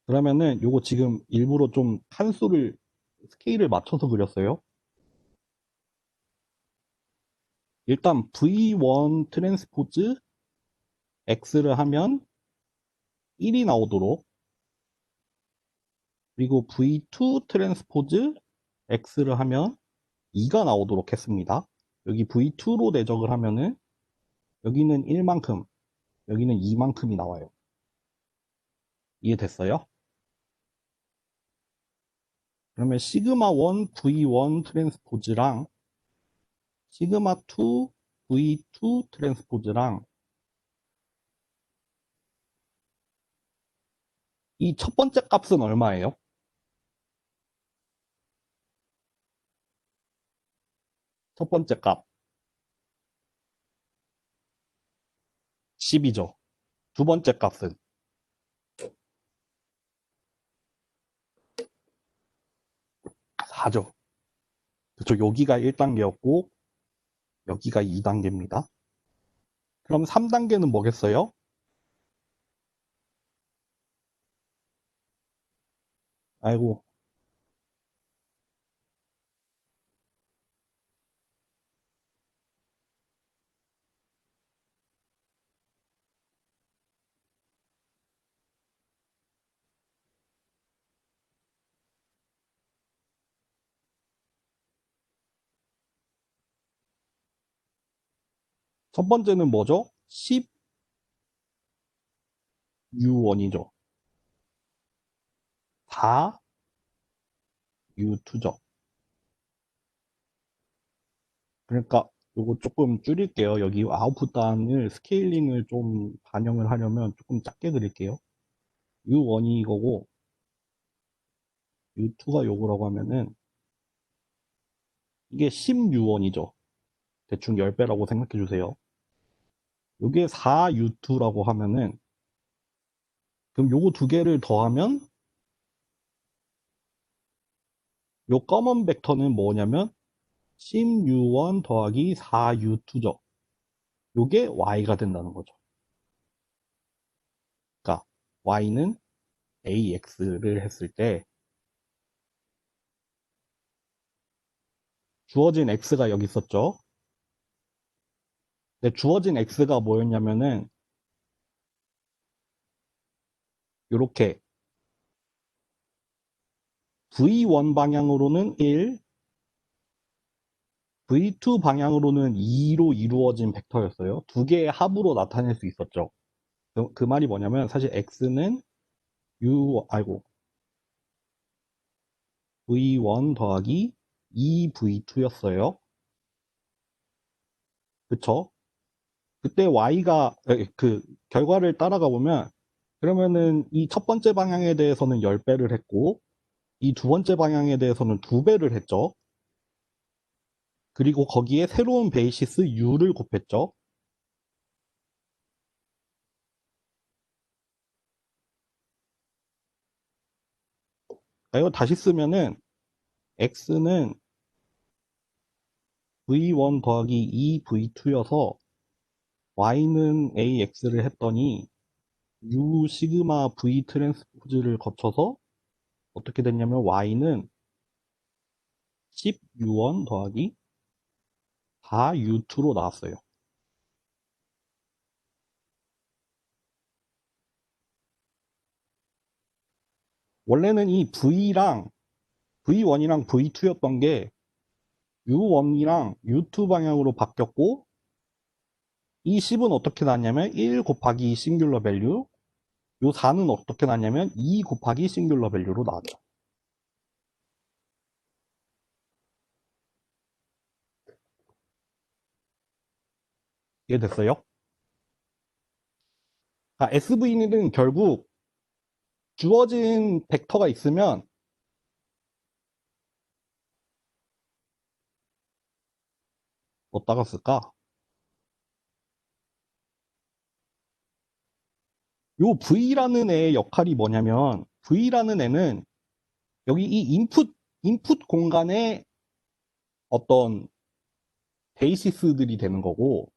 그러면은 요거 지금 일부러 좀 칸수를 스케일을 맞춰서 그렸어요. 일단 V1 트랜스포즈 X를 하면 1이 나오도록 그리고 V2 트랜스포즈 X를 하면 2가 나오도록 했습니다. 여기 v2로 내적을 하면은 여기는 1만큼, 여기는 2만큼이 나와요. 이해됐어요? 그러면 시그마 1 v1 트랜스포즈랑 시그마 2 v2 트랜스포즈랑 이 첫 번째 값은 얼마예요? 첫 번째 값 10이죠. 두 번째 값은 4죠. 그쵸. 여기가 1단계였고 여기가 2단계입니다. 그럼 3단계는 뭐겠어요? 아이고, 첫 번째는 뭐죠? 10U1이죠. 4U2죠. 그러니까 요거 조금 줄일게요. 여기 아웃풋 단을 스케일링을 좀 반영을 하려면 조금 작게 그릴게요. U1이 이거고 U2가 요거라고 하면은 이게 10U1이죠. 대충 10배라고 생각해 주세요. 요게 4U2라고 하면은 그럼 요거 두 개를 더하면 요 검은 벡터는 뭐냐면 10U1 더하기 4U2죠. 요게 Y가 된다는 거죠. 그러니까 Y는 AX를 했을 때 주어진 X가 여기 있었죠. 근데 주어진 X가 뭐였냐면은 요렇게 V1 방향으로는 1, V2 방향으로는 2로 이루어진 벡터였어요. 두 개의 합으로 나타낼 수 있었죠. 그 말이 뭐냐면 사실 X는 V1 더하기 2V2였어요. 그쵸? 그때 Y가 그 결과를 따라가 보면 그러면은 이 첫 번째 방향에 대해서는 10배를 했고 이 두 번째 방향에 대해서는 2배를 했죠. 그리고 거기에 새로운 베이시스 U를 곱했죠. 이거 다시 쓰면은 X는 V1 더하기 2V2여서 Y는 AX를 했더니 U 시그마 V 트랜스포즈를 거쳐서 어떻게 됐냐면 Y는 10U1 더하기 4U2로 나왔어요. 원래는 이 V랑 V1이랑 V2였던 게 U1이랑 U2 방향으로 바뀌었고 이 10은 어떻게 나왔냐면 1 곱하기 싱귤러 밸류 요 4는 어떻게 나왔냐면 2 곱하기 싱귤러 밸류로 나왔죠. 이해됐어요? SV는 결국 주어진 벡터가 있으면 어디다가 쓸까? 요 V라는 애의 역할이 뭐냐면 V라는 애는 여기 이 인풋 공간에 어떤 베이시스들이 되는 거고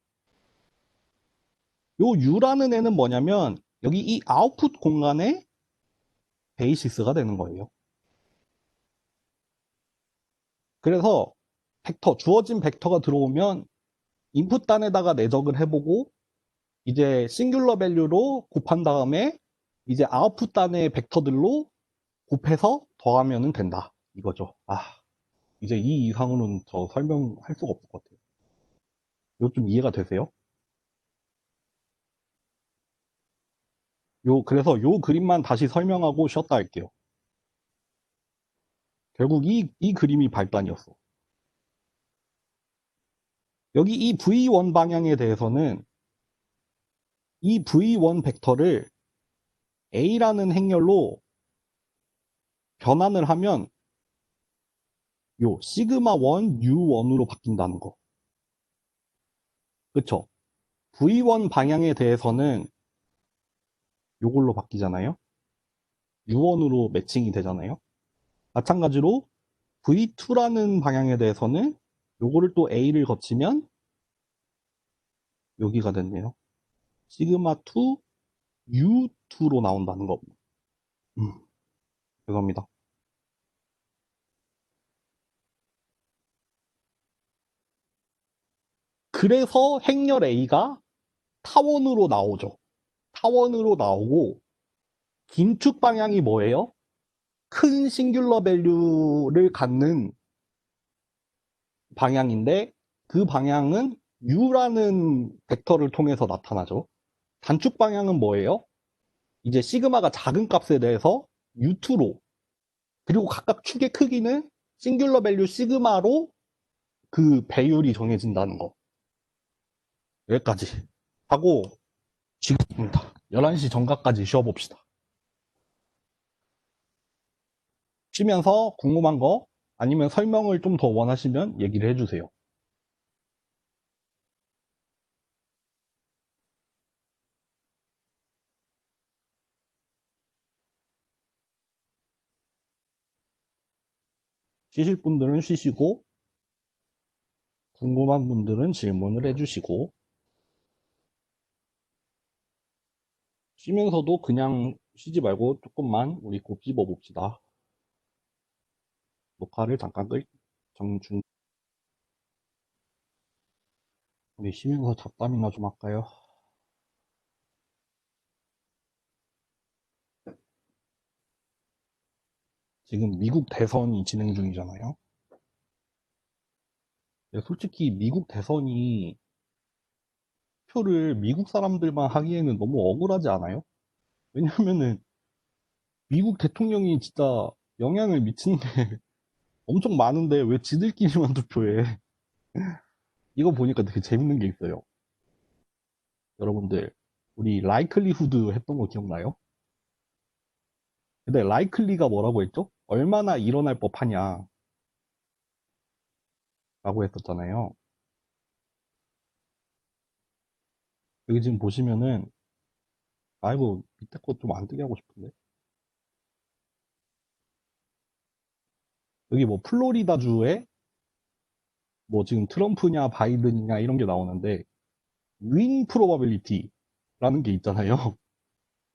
요 U라는 애는 뭐냐면 여기 이 아웃풋 공간에 베이시스가 되는 거예요. 그래서 주어진 벡터가 들어오면 인풋 단에다가 내적을 해보고 이제 싱귤러 밸류로 곱한 다음에 이제 아웃풋 단의 벡터들로 곱해서 더하면 된다. 이거죠. 이제 이 이상으로는 더 설명할 수가 없을 것 같아요. 이거 좀 이해가 되세요? 그래서 요 그림만 다시 설명하고 쉬었다 할게요. 결국 이 그림이 발단이었어. 여기 이 V1 방향에 대해서는 이 V1 벡터를 A라는 행렬로 변환을 하면 요 시그마 1 U1으로 바뀐다는 거. 그쵸? V1 방향에 대해서는 요걸로 바뀌잖아요. U1으로 매칭이 되잖아요. 마찬가지로 V2라는 방향에 대해서는 요거를 또 A를 거치면 여기가 됐네요. 시그마 2 U2로 나온다는 거. 음, 죄송합니다. 그래서 행렬 A가 타원으로 나오죠. 타원으로 나오고 긴축 방향이 뭐예요? 큰 싱귤러 밸류를 갖는 방향인데 그 방향은 U라는 벡터를 통해서 나타나죠. 단축 방향은 뭐예요? 이제 시그마가 작은 값에 대해서 U2로 그리고 각각 축의 크기는 싱귤러 밸류 시그마로 그 배율이 정해진다는 거. 여기까지 하고 쉬겠습니다. 11시 정각까지 쉬어봅시다. 쉬면서 궁금한 거 아니면 설명을 좀 더 원하시면 얘기를 해주세요. 쉬실 분들은 쉬시고 궁금한 분들은 질문을 해주시고 쉬면서도 그냥 쉬지 말고 조금만 우리 곱씹어 봅시다. 녹화를 잠깐 정중. 우리 쉬면서 잡담이나 좀 할까요? 지금 미국 대선이 진행 중이잖아요. 솔직히 미국 대선이 표를 미국 사람들만 하기에는 너무 억울하지 않아요? 왜냐면은 미국 대통령이 진짜 영향을 미치는 게 엄청 많은데 왜 지들끼리만 투표해? 이거 보니까 되게 재밌는 게 있어요. 여러분들, 우리 라이클리후드 했던 거 기억나요? 근데 라이클리가 뭐라고 했죠? 얼마나 일어날 법하냐라고 했었잖아요. 여기 지금 보시면은 아이고 밑에 거 좀 안 뜨게 하고 싶은데 여기 뭐 플로리다주에 뭐 지금 트럼프냐 바이든이냐 이런 게 나오는데 윈 프로바빌리티라는 게 있잖아요.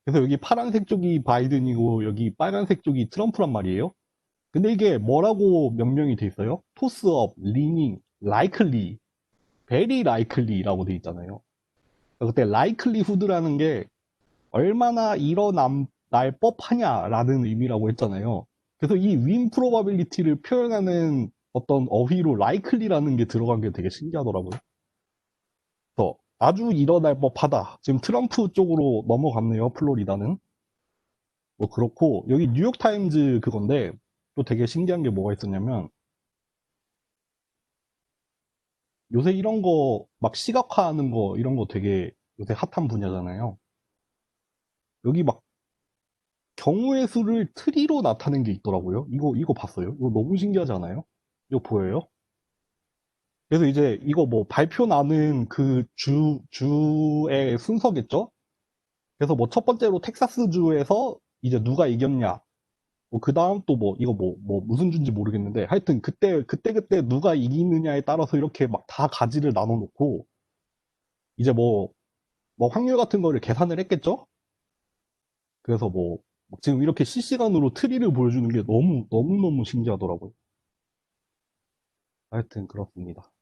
그래서 여기 파란색 쪽이 바이든이고 여기 빨간색 쪽이 트럼프란 말이에요. 근데 이게 뭐라고 명명이 돼 있어요? 토스업, 리닝, 라이클리, 베리 라이클리라고 돼 있잖아요. 그때 라이클리후드라는 게 얼마나 일어날 법하냐라는 의미라고 했잖아요. 그래서 이 윈 프로바빌리티를 표현하는 어떤 어휘로 라이클리라는 게 들어간 게 되게 신기하더라고요. 그래서 아주 일어날 법하다. 지금 트럼프 쪽으로 넘어갔네요. 플로리다는. 뭐 그렇고 여기 뉴욕타임즈 그건데 또 되게 신기한 게 뭐가 있었냐면 요새 이런 거 막 시각화하는 거 이런 거 되게 요새 핫한 분야잖아요. 여기 막 경우의 수를 트리로 나타낸 게 있더라고요. 이거 봤어요? 이거 너무 신기하지 않아요? 이거 보여요? 그래서 이제 이거 뭐 발표 나는 그 주의 순서겠죠? 그래서 뭐 첫 번째로 텍사스 주에서 이제 누가 이겼냐. 뭐 그 다음 또 뭐 이거 뭐 무슨 주인지 모르겠는데 하여튼 그때 누가 이기느냐에 따라서 이렇게 막 다 가지를 나눠 놓고 이제 뭐 확률 같은 거를 계산을 했겠죠? 그래서 뭐 지금 이렇게 실시간으로 트리를 보여주는 게 너무너무 신기하더라고요. 하여튼 그렇습니다.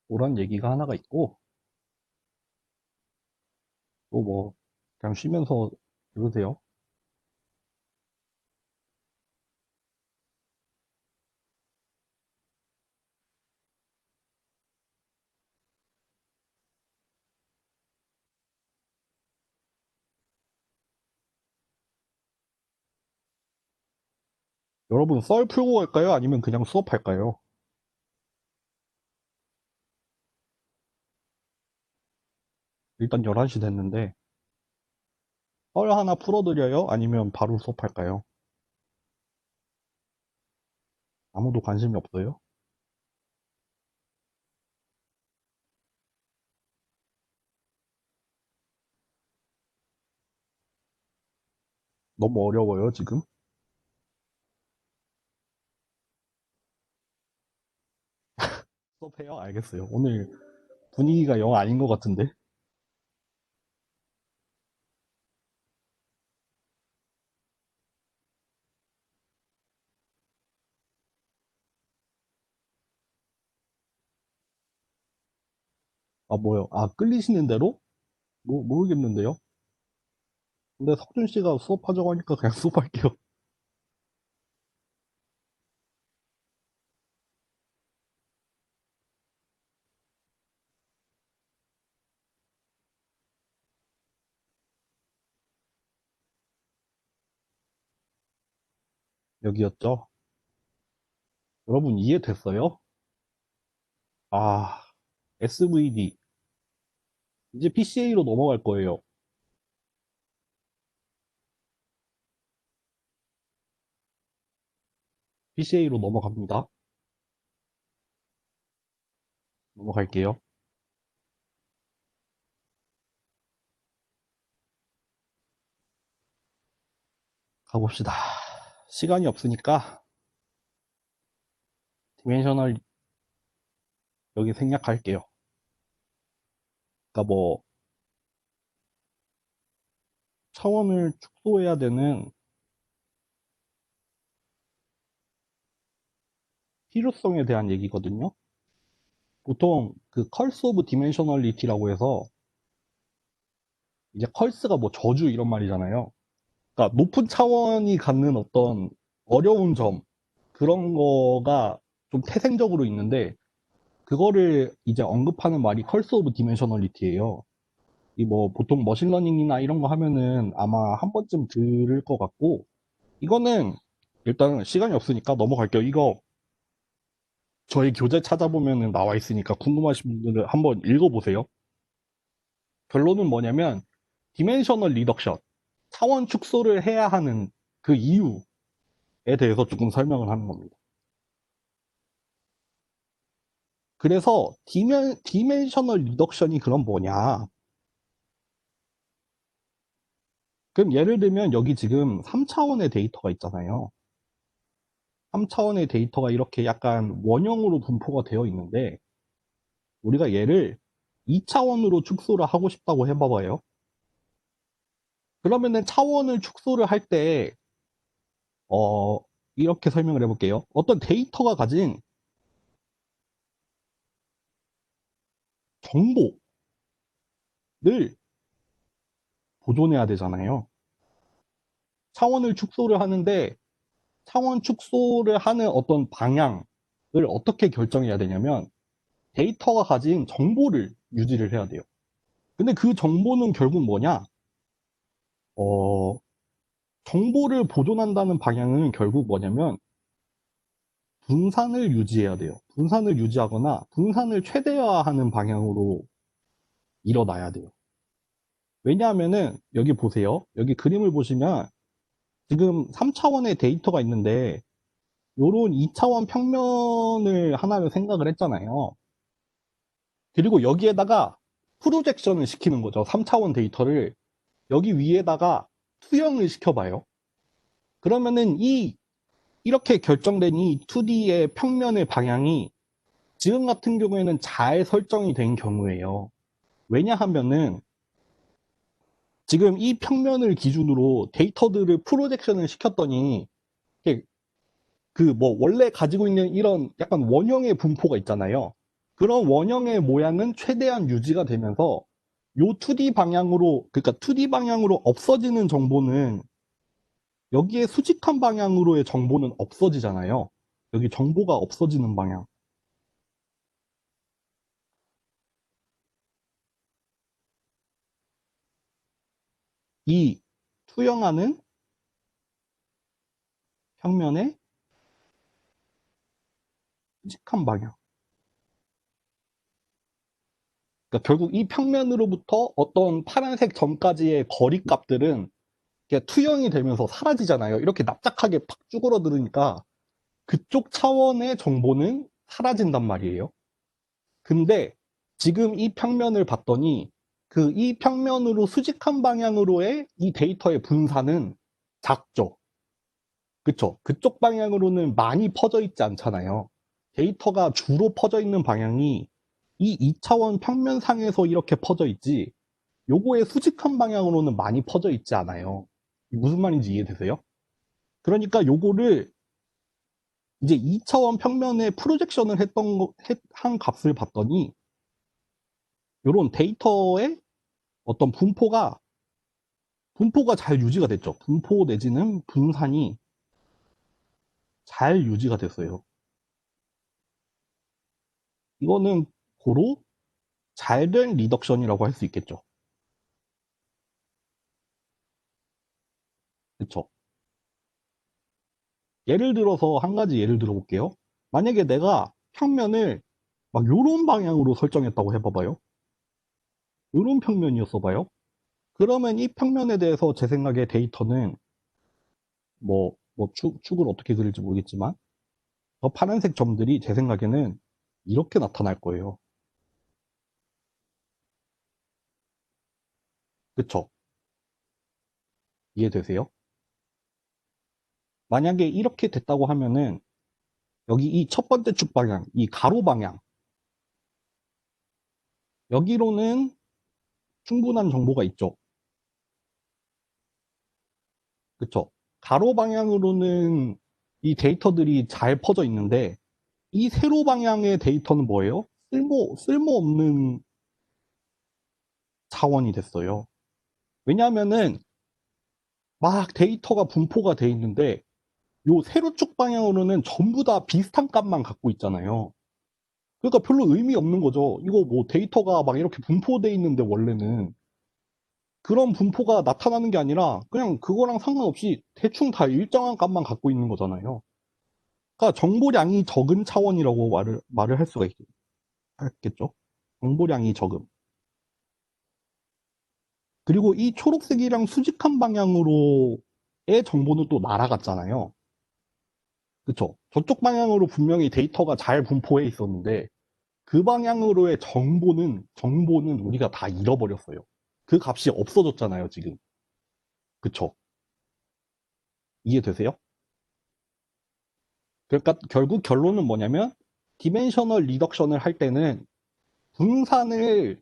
그런 얘기가 하나가 있고 또 뭐 그냥 쉬면서 들으세요. 여러분 썰 풀고 갈까요? 아니면 그냥 수업할까요? 일단 11시 됐는데 썰 하나 풀어드려요? 아니면 바로 수업할까요? 아무도 관심이 없어요? 너무 어려워요, 지금? 수업해요? 알겠어요. 오늘 분위기가 영 아닌 것 같은데? 아, 뭐요? 아, 끌리시는 대로? 모르겠는데요? 근데 석준 씨가 수업하자고 하니까 그냥 수업할게요. 여기였죠? 여러분 이해됐어요? 아, SVD. 이제 PCA로 넘어갈 거예요. PCA로 넘어갑니다. 넘어갈게요. 가봅시다. 시간이 없으니까 디멘셔널 여기 생략할게요. 그러니까 뭐 차원을 축소해야 되는 필요성에 대한 얘기거든요. 보통 그 컬스 오브 디멘셔널리티라고 해서 이제 컬스가 뭐 저주 이런 말이잖아요. 그러니까 높은 차원이 갖는 어떤 어려운 점 그런 거가 좀 태생적으로 있는데 그거를 이제 언급하는 말이 컬스 오브 디멘셔널리티예요. 이 뭐 보통 머신러닝이나 이런 거 하면은 아마 한 번쯤 들을 것 같고 이거는 일단 시간이 없으니까 넘어갈게요. 이거 저희 교재 찾아보면은 나와 있으니까 궁금하신 분들은 한번 읽어보세요. 결론은 뭐냐면 디멘셔널 리덕션 차원 축소를 해야 하는 그 이유에 대해서 조금 설명을 하는 겁니다. 그래서 디멘셔널 리덕션이 그럼 뭐냐? 그럼 예를 들면 여기 지금 3차원의 데이터가 있잖아요. 3차원의 데이터가 이렇게 약간 원형으로 분포가 되어 있는데 우리가 얘를 2차원으로 축소를 하고 싶다고 해봐봐요. 그러면은 차원을 축소를 할 때, 어, 이렇게 설명을 해볼게요. 어떤 데이터가 가진 정보를 보존해야 되잖아요. 차원을 축소를 하는데 차원 축소를 하는 어떤 방향을 어떻게 결정해야 되냐면 데이터가 가진 정보를 유지를 해야 돼요. 근데 그 정보는 결국 뭐냐? 어, 정보를 보존한다는 방향은 결국 뭐냐면 분산을 유지해야 돼요. 분산을 유지하거나 분산을 최대화하는 방향으로 일어나야 돼요. 왜냐하면은 여기 보세요. 여기 그림을 보시면 지금 3차원의 데이터가 있는데 요런 2차원 평면을 하나를 생각을 했잖아요. 그리고 여기에다가 프로젝션을 시키는 거죠. 3차원 데이터를 여기 위에다가 투영을 시켜봐요. 그러면은 이렇게 결정된 이 2D의 평면의 방향이 지금 같은 경우에는 잘 설정이 된 경우에요. 왜냐하면은 지금 이 평면을 기준으로 데이터들을 프로젝션을 시켰더니 그 뭐 원래 가지고 있는 이런 약간 원형의 분포가 있잖아요. 그런 원형의 모양은 최대한 유지가 되면서 요 2D 방향으로 그러니까 2D 방향으로 없어지는 정보는 여기에 수직한 방향으로의 정보는 없어지잖아요. 여기 정보가 없어지는 방향. 이 투영하는 평면에 수직한 방향. 그러니까 결국 이 평면으로부터 어떤 파란색 점까지의 거리 값들은 이렇게 투영이 되면서 사라지잖아요. 이렇게 납작하게 팍 쭈그러들으니까 그쪽 차원의 정보는 사라진단 말이에요. 근데 지금 이 평면을 봤더니 그 이 평면으로 수직한 방향으로의 이 데이터의 분산은 작죠. 그쵸? 그쪽 방향으로는 많이 퍼져 있지 않잖아요. 데이터가 주로 퍼져 있는 방향이 이 2차원 평면상에서 이렇게 퍼져 있지, 요거의 수직한 방향으로는 많이 퍼져 있지 않아요. 무슨 말인지 이해되세요? 그러니까 요거를 이제 2차원 평면에 프로젝션을 한 값을 봤더니, 요런 데이터의 어떤 분포가 잘 유지가 됐죠. 분포 내지는 분산이 잘 유지가 됐어요. 이거는 고로 잘된 리덕션이라고 할 수 있겠죠. 그쵸? 예를 들어서 한 가지 예를 들어볼게요. 만약에 내가 평면을 막 요런 방향으로 설정했다고 해봐봐요. 요런 평면이었어 봐요. 그러면 이 평면에 대해서 제 생각에 데이터는 축을 어떻게 그릴지 모르겠지만, 저 파란색 점들이 제 생각에는 이렇게 나타날 거예요. 그쵸? 이해되세요? 만약에 이렇게 됐다고 하면은 여기 이 첫 번째 축 방향, 이 가로 방향, 여기로는 충분한 정보가 있죠. 그쵸? 가로 방향으로는 이 데이터들이 잘 퍼져 있는데, 이 세로 방향의 데이터는 뭐예요? 쓸모없는 차원이 됐어요. 왜냐하면은 막 데이터가 분포가 돼 있는데, 요 세로축 방향으로는 전부 다 비슷한 값만 갖고 있잖아요. 그러니까 별로 의미 없는 거죠. 이거 뭐 데이터가 막 이렇게 분포돼 있는데 원래는 그런 분포가 나타나는 게 아니라 그냥 그거랑 상관없이 대충 다 일정한 값만 갖고 있는 거잖아요. 그러니까 정보량이 적은 차원이라고 말을 할 수가 있겠죠. 정보량이 적음. 그리고 이 초록색이랑 수직한 방향으로의 정보는 또 날아갔잖아요. 그쵸? 저쪽 방향으로 분명히 데이터가 잘 분포해 있었는데 그 방향으로의 정보는 우리가 다 잃어버렸어요. 그 값이 없어졌잖아요, 지금. 그쵸? 이해되세요? 그러니까 결국 결론은 뭐냐면 디멘셔널 리덕션을 할 때는 분산을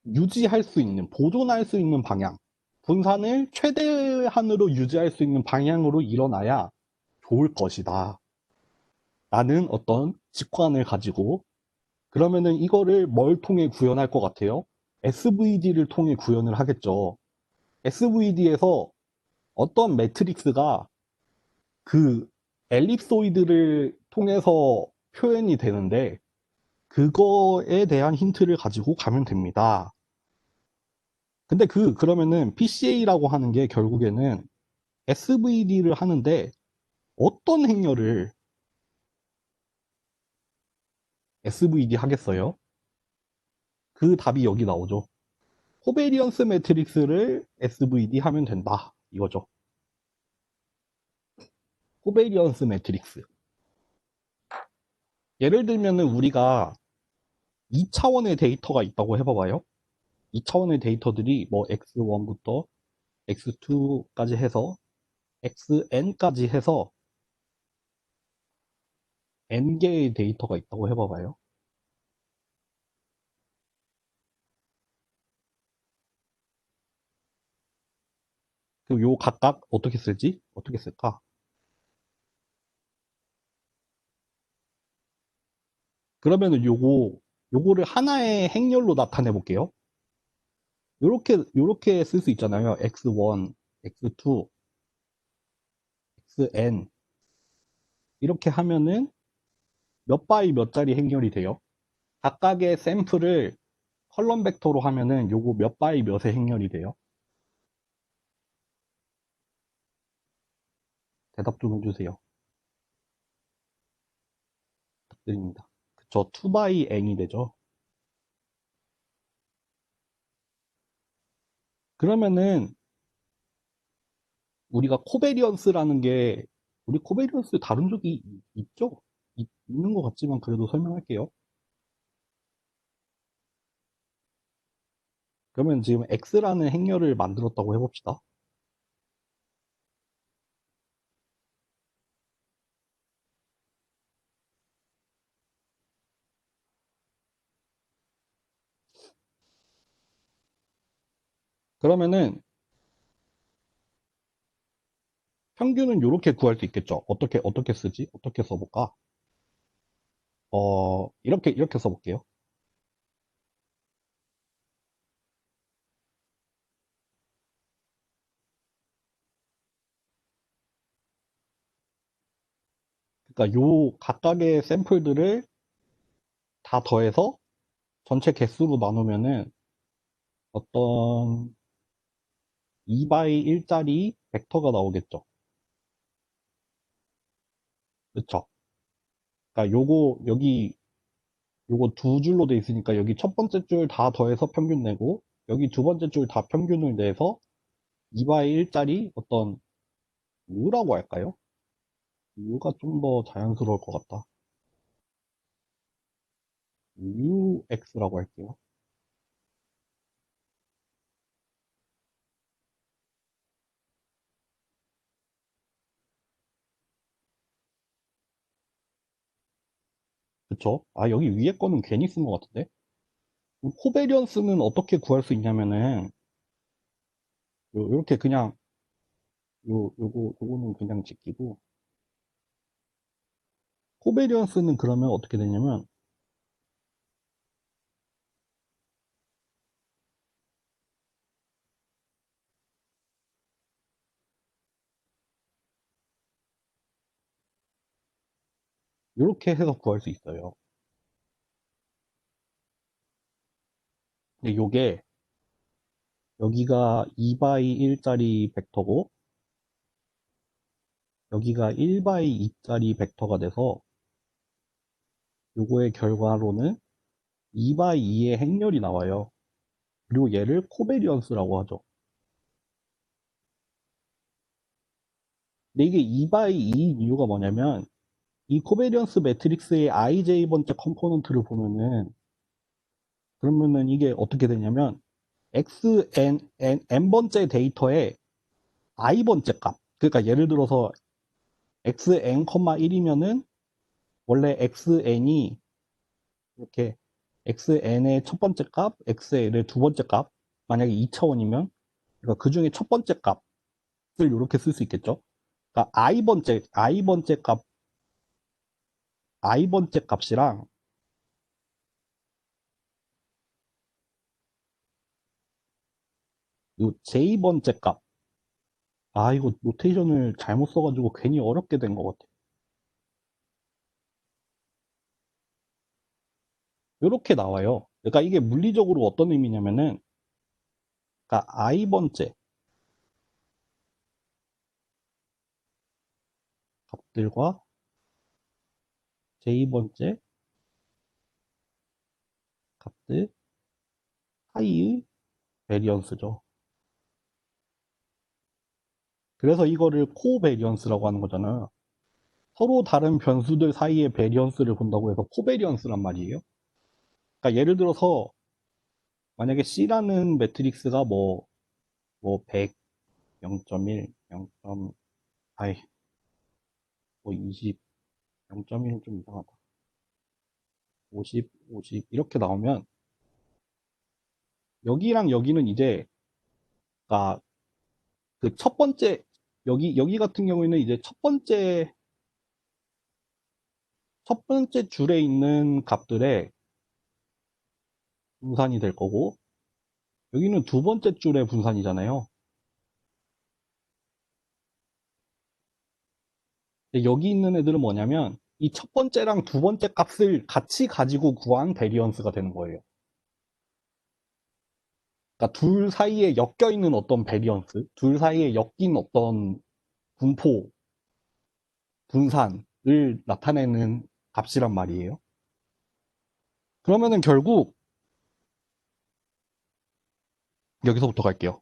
유지할 수 있는, 보존할 수 있는 방향, 분산을 최대한으로 유지할 수 있는 방향으로 일어나야 좋을 것이다. 라는 어떤 직관을 가지고, 그러면은 이거를 뭘 통해 구현할 것 같아요? SVD를 통해 구현을 하겠죠. SVD에서 어떤 매트릭스가 그 엘립소이드를 통해서 표현이 되는데, 그거에 대한 힌트를 가지고 가면 됩니다. 근데 그러면은 PCA라고 하는 게 결국에는 SVD를 하는데 어떤 행렬을 SVD 하겠어요? 그 답이 여기 나오죠. 코베리언스 매트릭스를 SVD 하면 된다. 이거죠. 코베리언스 매트릭스. 예를 들면은 우리가 2차원의 데이터가 있다고 해봐봐요. 2차원의 데이터들이 뭐 X1부터 X2까지 해서 XN까지 해서 N개의 데이터가 있다고 해봐봐요. 그럼 요 각각 어떻게 쓸지? 어떻게 쓸까? 그러면은 요거를 하나의 행렬로 나타내 볼게요. 요렇게 쓸 수 있잖아요. X1, X2, XN. 이렇게 하면은 몇 바이 몇 짜리 행렬이 돼요. 각각의 샘플을 컬럼 벡터로 하면은 요거 몇 바이 몇의 행렬이 돼요. 대답 좀 해주세요. 값들입니다. 그쵸. 2 by n이 되죠. 그러면은 우리가 코베리언스라는 게 우리 코베리언스 다룬 적이 있죠? 있는 것 같지만 그래도 설명할게요. 그러면 지금 X라는 행렬을 만들었다고 해봅시다. 그러면은 평균은 이렇게 구할 수 있겠죠? 어떻게 쓰지? 어떻게 써볼까? 이렇게 써볼게요. 그러니까 요 각각의 샘플들을 다 더해서 전체 개수로 나누면은 어떤 2 by 1짜리 벡터가 나오겠죠? 그쵸? 그러니까 요거 두 줄로 돼 있으니까 여기 첫 번째 줄 다 더해서 평균 내고 여기 두 번째 줄 다 평균을 내서 2 by 1짜리 어떤 U라고 할까요? U가 좀 더 자연스러울 것 같다. UX라고 할게요. 그쵸? 아, 여기 위에 거는 괜히 쓴 것 같은데? 코베리언스는 어떻게 구할 수 있냐면은, 요렇게 그냥, 요거는 그냥 지키고, 코베리언스는 그러면 어떻게 되냐면, 요렇게 해서 구할 수 있어요. 근데 요게, 여기가 2 by 1짜리 벡터고, 여기가 1 by 2짜리 벡터가 돼서, 요거의 결과로는 2 by 2의 행렬이 나와요. 그리고 얘를 코베리언스라고 하죠. 근데 이게 2 by 2인 이유가 뭐냐면, 이 코베리언스 매트릭스의 ij번째 컴포넌트를 보면은 그러면은 이게 어떻게 되냐면 n번째 데이터에 i번째 값 그러니까 예를 들어서 xn, 1이면은 원래 xn이 이렇게 xn의 첫 번째 값, xn의 두 번째 값 만약에 2차원이면 그러니까 그 중에 첫 번째 값을 이렇게 쓸 수 있겠죠. 그러니까 i번째 값이랑 이 j번째 값 이거 노테이션을 잘못 써가지고 괜히 어렵게 된 것 같아. 이렇게 나와요. 그러니까 이게 물리적으로 어떤 의미냐면은, 그러니까 i번째 값들과 j번째 값들 사이의 베리언스죠. 그래서 이거를 코베리언스라고 하는 거잖아요. 서로 다른 변수들 사이의 베리언스를 본다고 해서 코베리언스란 말이에요. 그러니까 예를 들어서 만약에 C라는 매트릭스가 뭐 100, 0.1, 0. 아이, 뭐 20, 0.1은 좀 이상하다. 50, 50 이렇게 나오면 여기랑 여기는 이제 아, 그 첫 번째 여기 같은 경우에는 이제 첫 번째 줄에 있는 값들의 분산이 될 거고 여기는 두 번째 줄의 분산이잖아요. 근데 여기 있는 애들은 뭐냐면 이 첫 번째랑 두 번째 값을 같이 가지고 구한 베리언스가 되는 거예요. 그러니까 둘 사이에 엮여 있는 어떤 베리언스, 둘 사이에 엮인 어떤 분포, 분산을 나타내는 값이란 말이에요. 그러면은 결국 여기서부터 갈게요.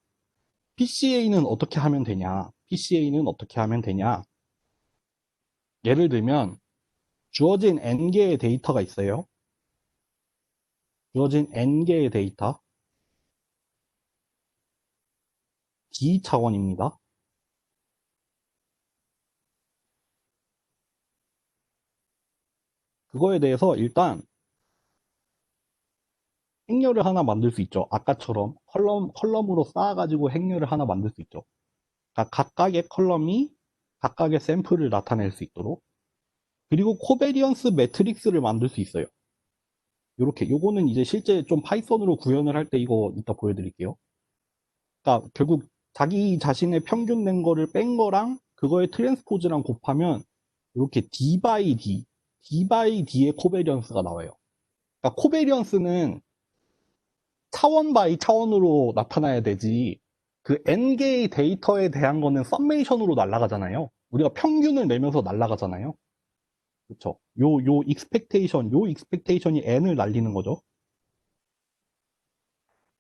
PCA는 어떻게 하면 되냐? PCA는 어떻게 하면 되냐? 예를 들면 주어진 n개의 데이터가 있어요. 주어진 n개의 데이터 D 차원입니다. 그거에 대해서 일단 행렬을 하나 만들 수 있죠. 아까처럼 컬럼으로 쌓아가지고 행렬을 하나 만들 수 있죠. 그러니까 각각의 컬럼이 각각의 샘플을 나타낼 수 있도록. 그리고 코베리언스 매트릭스를 만들 수 있어요. 요렇게. 요거는 이제 실제 좀 파이썬으로 구현을 할 때 이거 이따 보여드릴게요. 그러니까 결국 자기 자신의 평균 낸 거를 뺀 거랑 그거의 트랜스포즈랑 곱하면 이렇게 D by D, D by D의 코베리언스가 나와요. 그러니까 코베리언스는 차원 바이 차원으로 나타나야 되지 그 n개의 데이터에 대한 거는 썸메이션으로 날아가잖아요. 우리가 평균을 내면서 날아가잖아요. 그렇죠? 요 익스펙테이션이 n을 날리는 거죠.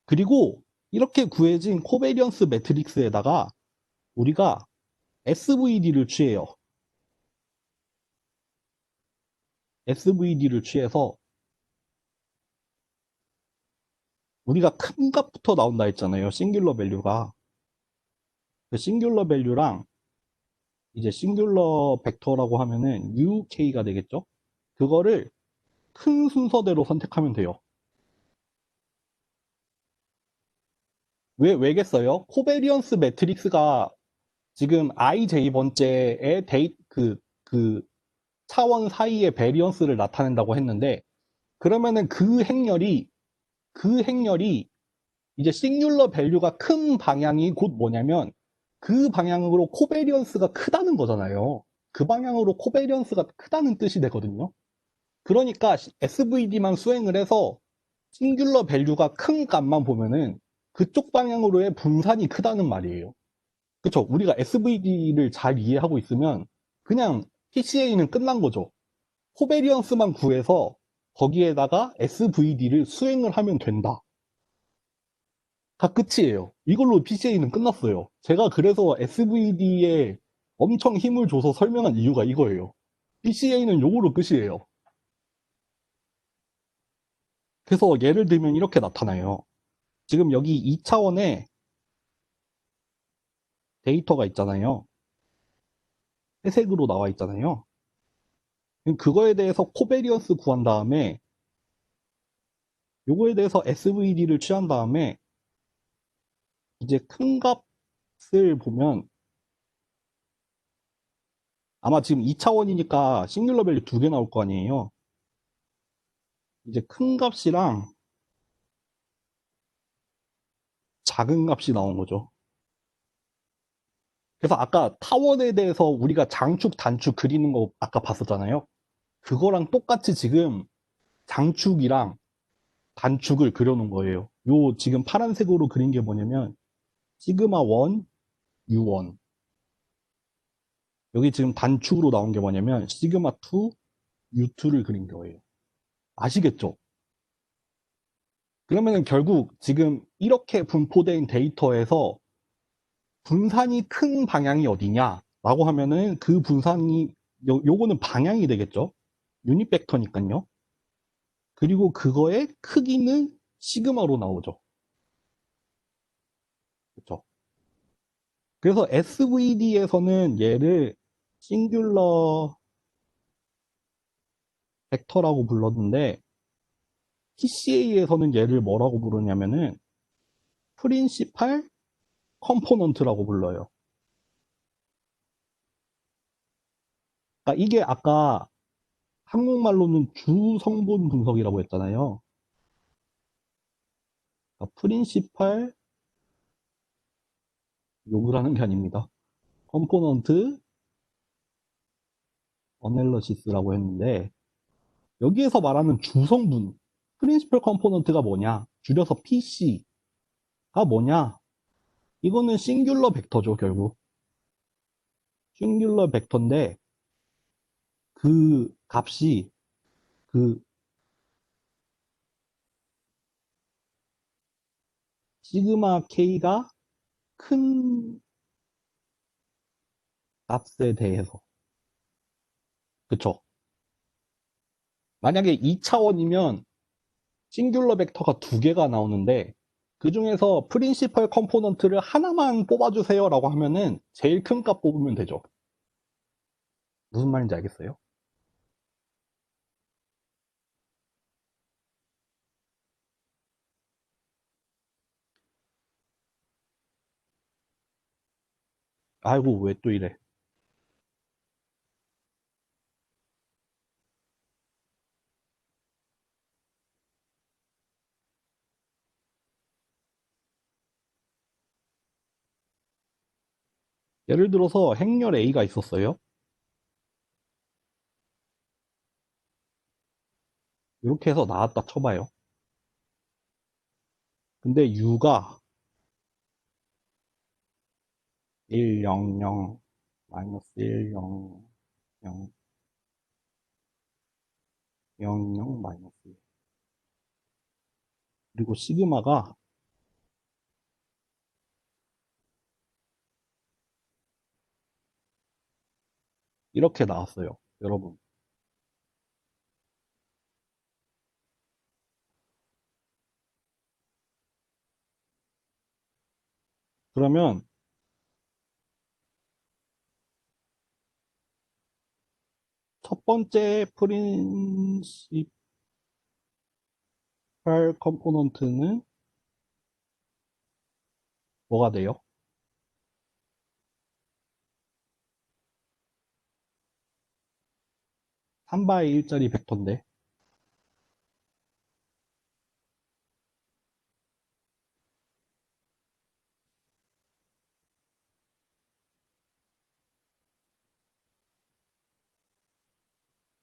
그리고 이렇게 구해진 코베리언스 매트릭스에다가 우리가 SVD를 취해요. SVD를 취해서 우리가 큰 값부터 나온다 했잖아요. 싱귤러 밸류가. 그 싱귤러 밸류랑 이제 싱귤러 벡터라고 하면은 UK가 되겠죠? 그거를 큰 순서대로 선택하면 돼요. 왜겠어요? 코베리언스 매트릭스가 지금 ij번째의 그 차원 사이의 베리언스를 나타낸다고 했는데, 그러면은 그 행렬이 이제 싱귤러 밸류가 큰 방향이 곧 뭐냐면 그 방향으로 코베리언스가 크다는 거잖아요. 그 방향으로 코베리언스가 크다는 뜻이 되거든요. 그러니까 SVD만 수행을 해서 싱귤러 밸류가 큰 값만 보면은 그쪽 방향으로의 분산이 크다는 말이에요. 그쵸? 우리가 SVD를 잘 이해하고 있으면 그냥 PCA는 끝난 거죠. 코베리언스만 구해서 거기에다가 SVD를 수행을 하면 된다. 다 끝이에요. 이걸로 PCA는 끝났어요. 제가 그래서 SVD에 엄청 힘을 줘서 설명한 이유가 이거예요. PCA는 요거로 끝이에요. 그래서 예를 들면 이렇게 나타나요. 지금 여기 2차원의 데이터가 있잖아요. 회색으로 나와 있잖아요. 그거에 대해서 코베리언스 구한 다음에 요거에 대해서 SVD를 취한 다음에 이제 큰 값을 보면 아마 지금 2차원이니까 싱귤러 밸류 2개 나올 거 아니에요. 이제 큰 값이랑 작은 값이 나온 거죠. 그래서 아까 타원에 대해서 우리가 장축, 단축 그리는 거 아까 봤었잖아요. 그거랑 똑같이 지금 장축이랑 단축을 그려놓은 거예요. 요 지금 파란색으로 그린 게 뭐냐면 시그마 1, U1. 여기 지금 단축으로 나온 게 뭐냐면 시그마 2, U2를 그린 거예요. 아시겠죠? 그러면은 결국 지금 이렇게 분포된 데이터에서 분산이 큰 방향이 어디냐? 라고 하면은 그 분산이, 요거는 방향이 되겠죠? 유닛 벡터니까요. 그리고 그거의 크기는 시그마로 나오죠. 그렇죠? 그래서 SVD에서는 얘를 싱귤러 벡터라고 불렀는데 PCA에서는 얘를 뭐라고 부르냐면은 프린시팔 컴포넌트라고 불러요. 그러니까 이게 아까 한국말로는 주성분 분석이라고 했잖아요. 그러니까 프린시팔 욕을 하는 게 아닙니다. 컴포넌트 어널러시스라고 했는데 여기에서 말하는 주성분 프린시플 컴포넌트가 뭐냐? 줄여서 PC가 뭐냐? 이거는 싱귤러 벡터죠, 결국. 싱귤러 벡터인데 그 값이 그 시그마 K가 큰 값에 대해서. 그쵸? 만약에 2차원이면 싱귤러 벡터가 두 개가 나오는데 그 중에서 프린시펄 컴포넌트를 하나만 뽑아주세요 라고 하면은 제일 큰 값 뽑으면 되죠. 무슨 말인지 알겠어요? 아이고, 왜 또 이래. 예를 들어서 행렬 A가 있었어요. 이렇게 해서 나왔다 쳐봐요. 근데 U가 1, 0, 0, 마이너스 1, 0, 0, 0, 0, 마이너스 1. 그리고 시그마가 이렇게 나왔어요. 여러분. 그러면 첫 번째 프린시펄 컴포넌트는 뭐가 돼요? 3바의 1짜리 벡터인데.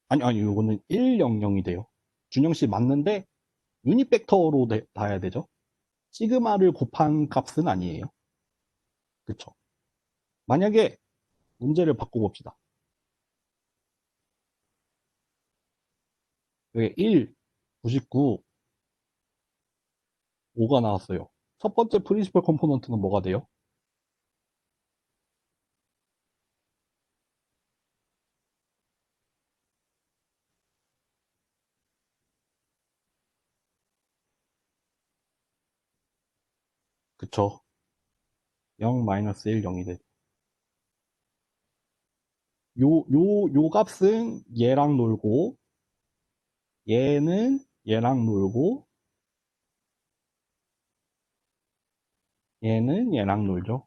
아니, 이거는 1, 0, 0이 돼요. 준영 씨 맞는데 유닛 벡터로 봐야 되죠. 시그마를 곱한 값은 아니에요. 그쵸? 만약에 문제를 바꿔봅시다. 여기 1, 99, 5가 나왔어요. 첫 번째 프린시플 컴포넌트는 뭐가 돼요? 그쵸? 0, 마이너스 1, 0이 돼. 요 값은 얘랑 놀고, 얘는 얘랑 놀고, 얘는 얘랑 놀죠.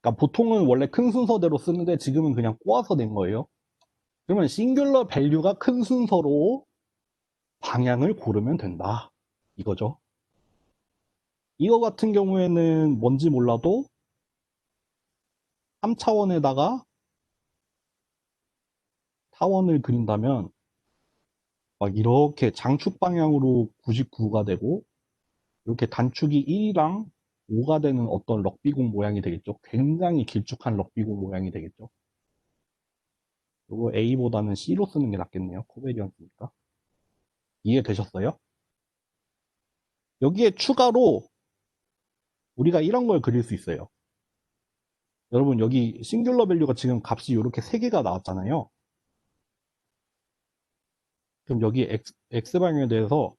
그러니까 보통은 원래 큰 순서대로 쓰는데 지금은 그냥 꼬아서 낸 거예요. 그러면 싱귤러 밸류가 큰 순서로 방향을 고르면 된다. 이거죠. 이거 같은 경우에는 뭔지 몰라도 3차원에다가 타원을 그린다면 막 이렇게 장축 방향으로 99가 되고 이렇게 단축이 1이랑 5가 되는 어떤 럭비공 모양이 되겠죠. 굉장히 길쭉한 럭비공 모양이 되겠죠. 이거 A보다는 C로 쓰는 게 낫겠네요. 코베리언스니까. 이해되셨어요? 여기에 추가로 우리가 이런 걸 그릴 수 있어요. 여러분 여기 싱귤러 밸류가 지금 값이 이렇게 3개가 나왔잖아요. 그럼 여기 X방향에 대해서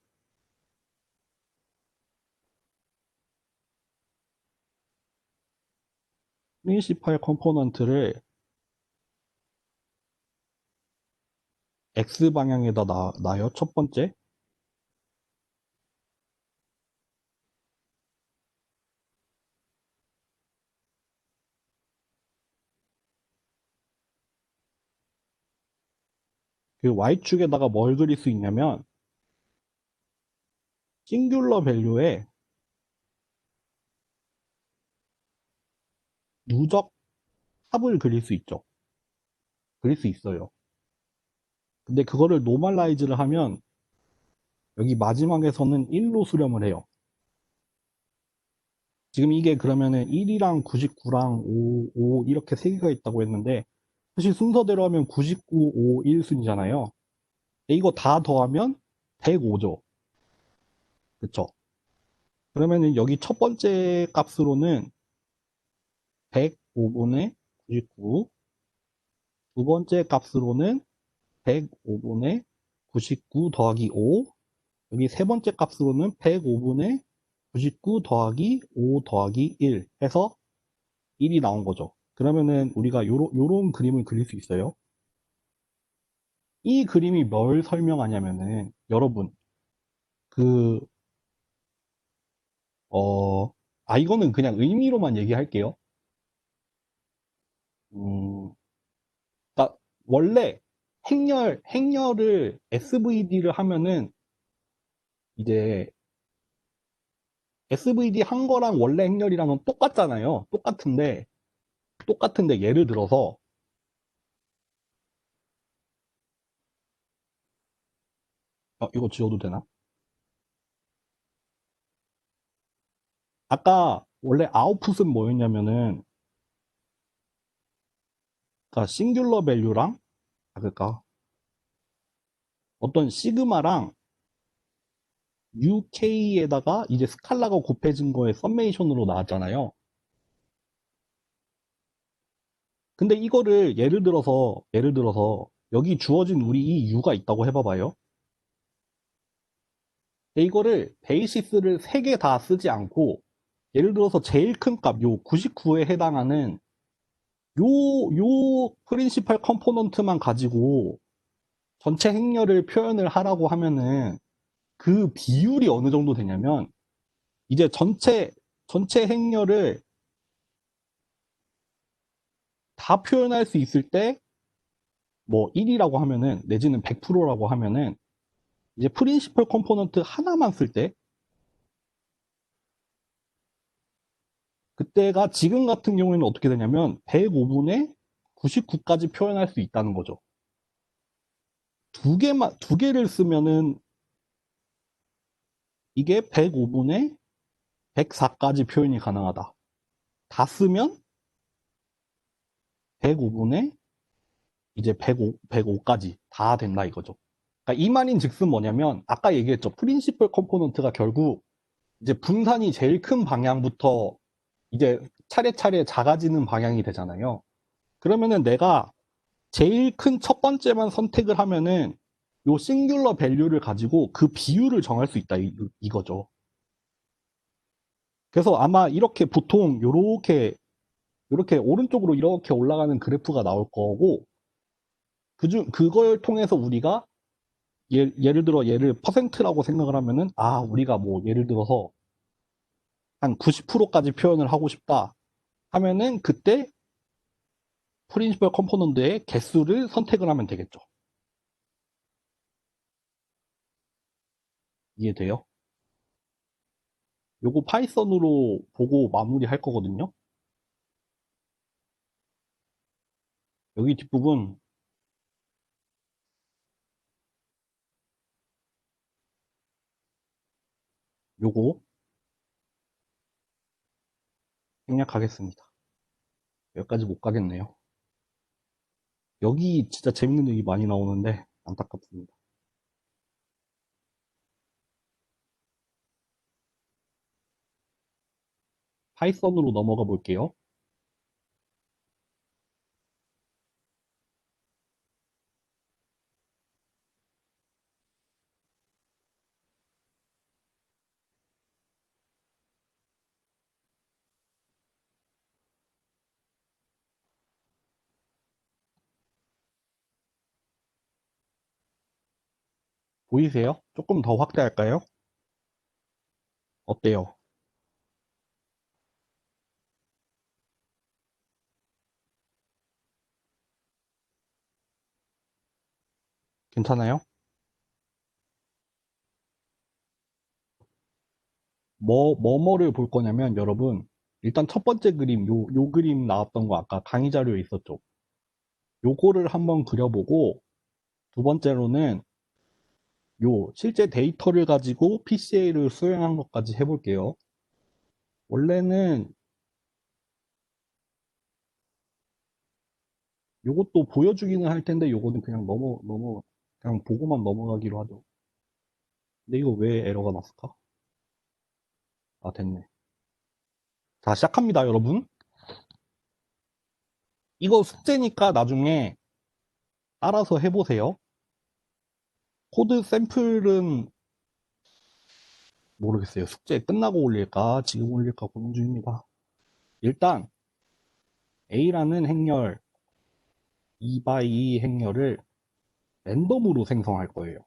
프린시팔 컴포넌트를 X방향에다 놔요. 첫 번째. 그 Y축에다가 뭘 그릴 수 있냐면 싱귤러 밸류에 누적 합을 그릴 수 있죠. 그릴 수 있어요. 근데 그거를 노멀라이즈를 하면 여기 마지막에서는 1로 수렴을 해요. 지금 이게 그러면은 1이랑 99랑 5 이렇게 3개가 있다고 했는데 사실 순서대로 하면 99, 5, 1순위잖아요. 이거 다 더하면 105죠. 그쵸? 그러면은 여기 첫 번째 값으로는 105분의 99, 두 번째 값으로는 105분의 99 더하기 5, 여기 세 번째 값으로는 105분의 99 더하기 5 더하기 1 해서 1이 나온 거죠. 그러면은 우리가 요런 그림을 그릴 수 있어요. 이 그림이 뭘 설명하냐면은 여러분 그 이거는 그냥 의미로만 얘기할게요. 음, 그러니까 원래 행렬을 SVD를 하면은 이제 SVD 한 거랑 원래 행렬이랑은 똑같잖아요. 똑같은데 예를 들어서 이거 지워도 되나? 아까 원래 아웃풋은 뭐였냐면은 그러니까 싱귤러 밸류랑 그러니까 어떤 시그마랑 UK에다가 이제 스칼라가 곱해진 거에 썸메이션으로 나왔잖아요. 근데 이거를 예를 들어서 여기 주어진 우리 이 U가 있다고 해봐봐요. 근데 이거를 베이시스를 3개 다 쓰지 않고 예를 들어서 제일 큰 값, 요 99에 해당하는 요 프린시팔 컴포넌트만 가지고 전체 행렬을 표현을 하라고 하면은 그 비율이 어느 정도 되냐면 이제 전체 행렬을 다 표현할 수 있을 때 뭐 1이라고 하면은 내지는 100%라고 하면은 이제 프린시플 컴포넌트 하나만 쓸 때 그때가 지금 같은 경우에는 어떻게 되냐면 105분의 99까지 표현할 수 있다는 거죠. 두 개를 쓰면은 이게 105분의 104까지 표현이 가능하다. 다 쓰면 105분의 이제 105까지 다 된다 이거죠. 그러니까 이 말인 즉슨 뭐냐면 아까 얘기했죠. 프린시플 컴포넌트가 결국 이제 분산이 제일 큰 방향부터 이제 차례차례 작아지는 방향이 되잖아요. 그러면은 내가 제일 큰 첫 번째만 선택을 하면은 요 싱귤러 밸류를 가지고 그 비율을 정할 수 있다 이거죠. 그래서 아마 이렇게 보통 요렇게 오른쪽으로 이렇게 올라가는 그래프가 나올 거고 그걸 통해서 우리가 예를 들어 얘를 퍼센트라고 생각을 하면은 우리가 뭐 예를 들어서 한 90%까지 표현을 하고 싶다 하면은 그때 프린시플 컴포넌트의 개수를 선택을 하면 되겠죠. 이해돼요? 요거 파이썬으로 보고 마무리할 거거든요. 여기 뒷부분 요거 생략하겠습니다. 여기까지 못 가겠네요. 여기 진짜 재밌는 얘기 많이 나오는데 안타깝습니다. 파이썬으로 넘어가 볼게요. 보이세요? 조금 더 확대할까요? 어때요? 괜찮아요? 뭐를 볼 거냐면 여러분 일단 첫 번째 그림 요 그림 나왔던 거 아까 강의 자료에 있었죠. 요거를 한번 그려보고 두 번째로는 요 실제 데이터를 가지고 PCA를 수행한 것까지 해볼게요. 원래는 요것도 보여주기는 할 텐데 요거는 그냥 그냥 보고만 넘어가기로 하죠. 근데 이거 왜 에러가 났을까? 아, 됐네. 자, 시작합니다, 여러분. 이거 숙제니까 나중에 따라서 해보세요. 코드 샘플은 모르겠어요. 숙제 끝나고 올릴까? 지금 올릴까 고민 중입니다. 일단 A라는 행렬, 2x2 행렬을 랜덤으로 생성할 거예요.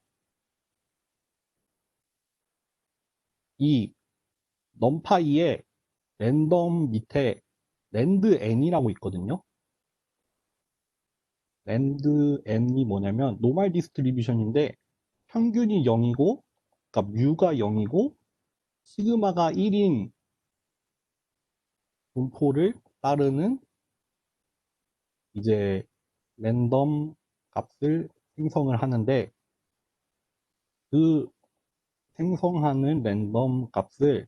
이 numPy에 랜덤 밑에 randn이라고 있거든요. randn이 뭐냐면 노멀 디스트리뷰션인데 평균이 0이고 그러니까 뮤가 0이고 시그마가 1인 분포를 따르는 이제 랜덤 값을 생성을 하는데 그 생성하는 랜덤 값을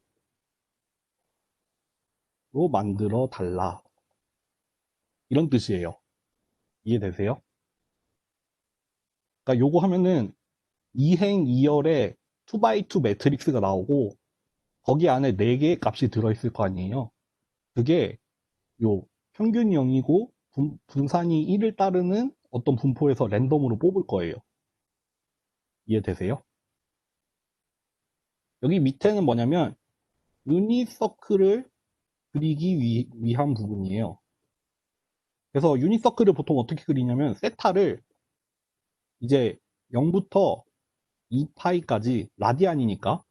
로 만들어 달라. 이런 뜻이에요. 이해되세요? 그러니까 요거 하면은 2행 2열에 2x2 매트릭스가 나오고 거기 안에 4개의 값이 들어있을 거 아니에요. 그게 요 평균 0이고 분산이 1을 따르는 어떤 분포에서 랜덤으로 뽑을 거예요. 이해되세요? 여기 밑에는 뭐냐면 유니서클을 그리기 위한 부분이에요. 그래서 유니서클을 보통 어떻게 그리냐면 세타를 이제 0부터 2파이까지 라디안이니까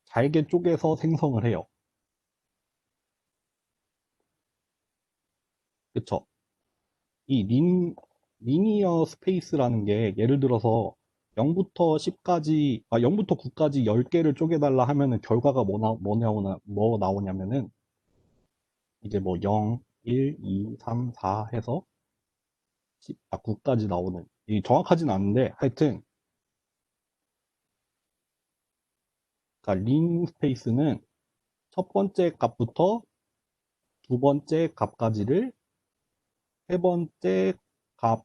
잘게 쪼개서 생성을 해요. 그쵸? 이 리니어 스페이스라는 게 예를 들어서 0부터 10까지, 0부터 9까지 10개를 쪼개달라 하면은 결과가 뭐 나오냐면은 이제 뭐 0, 1, 2, 3, 4 해서 9까지 나오는, 이 정확하진 않은데 하여튼, 그러니까 린 스페이스는 첫 번째 값부터 두 번째 값까지를 세 번째 값,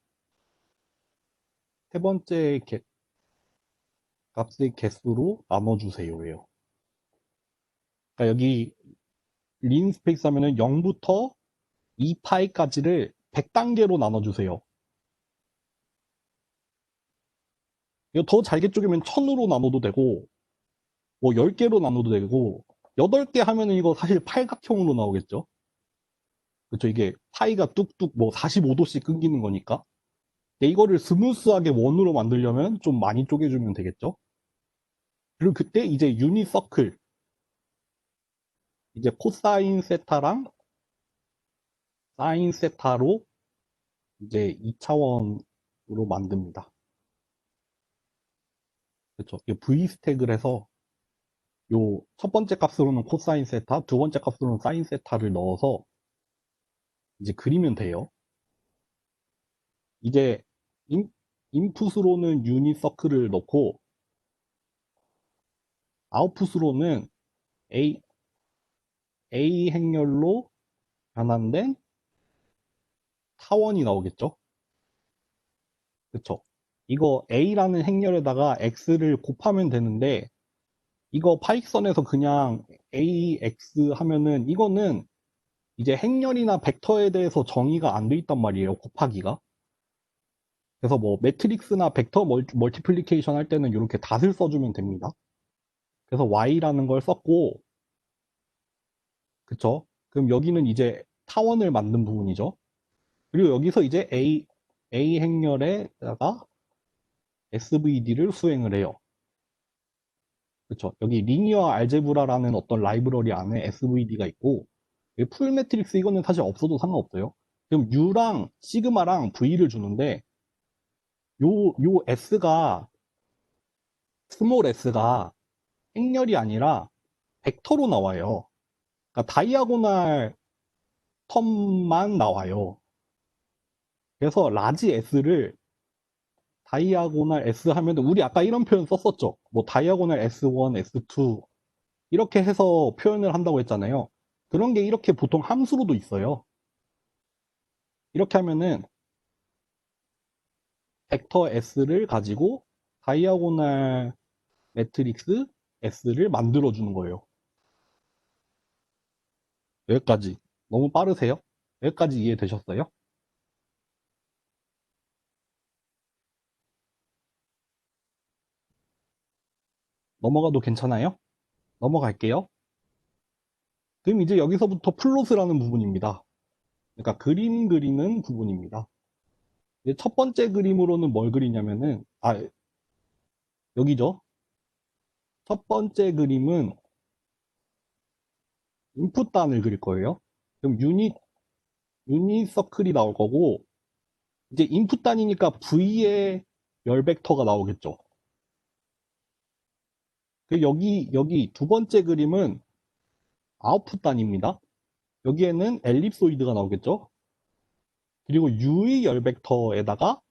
세 번째 값의 개수로 나눠주세요예요. 그러니까 여기 린 스페이스 하면은 0부터 2파이까지를 100단계로 나눠주세요. 이거 더 잘게 쪼개면 1000으로 나눠도 되고, 뭐 10개로 나눠도 되고, 8개 하면은 이거 사실 팔각형으로 나오겠죠? 그렇죠? 이게 파이가 뚝뚝 뭐 45도씩 끊기는 거니까. 근데 이거를 스무스하게 원으로 만들려면 좀 많이 쪼개주면 되겠죠? 그리고 그때 이제 유니서클, 이제 코사인 세타랑 사인 세타로 이제 2차원으로 만듭니다. 그렇죠? V 스택을 해서 요 첫 번째 값으로는 코사인 세타, 두 번째 값으로는 사인 세타를 넣어서 이제 그리면 돼요. 이제 인풋으로는 유니서클을 넣고 아웃풋으로는 A, A 행렬로 변환된 타원이 나오겠죠? 그쵸? 이거 A라는 행렬에다가 X를 곱하면 되는데 이거 파이썬에서 그냥 AX 하면은 이거는 이제 행렬이나 벡터에 대해서 정의가 안 돼 있단 말이에요. 곱하기가. 그래서 뭐 매트릭스나 벡터 멀티플리케이션 할 때는 이렇게 닷을 써주면 됩니다. 그래서 Y라는 걸 썼고, 그쵸? 그럼 여기는 이제 타원을 만든 부분이죠. 그리고 여기서 이제 A 행렬에다가 SVD를 수행을 해요. 그쵸? 여기 리니어 알제브라라는 어떤 라이브러리 안에 SVD가 있고, 풀 매트릭스 이거는 사실 없어도 상관없어요. 그럼 U랑 시그마랑 V를 주는데, 요 S가, 스몰 S가 행렬이 아니라 벡터로 나와요. 그러니까 다이아고날 텀만 나와요. 그래서 라지 S를 다이아고날 S 하면 우리 아까 이런 표현 썼었죠. 뭐 다이아고날 S1, S2 이렇게 해서 표현을 한다고 했잖아요. 그런 게 이렇게 보통 함수로도 있어요. 이렇게 하면은 벡터 S를 가지고 다이아고널 매트릭스 S를 만들어 주는 거예요. 여기까지. 너무 빠르세요? 여기까지 이해되셨어요? 넘어가도 괜찮아요? 넘어갈게요. 그럼 이제 여기서부터 플롯이라는 부분입니다. 그러니까 그림 그리는 부분입니다. 이제 첫 번째 그림으로는 뭘 그리냐면은, 여기죠. 첫 번째 그림은 인풋 단을 그릴 거예요. 그럼 유닛 서클이 나올 거고, 이제 인풋 단이니까 V의 열 벡터가 나오겠죠. 여기 두 번째 그림은 아웃풋 단입니다. 여기에는 엘립소이드가 나오겠죠. 그리고 U의 열 벡터에다가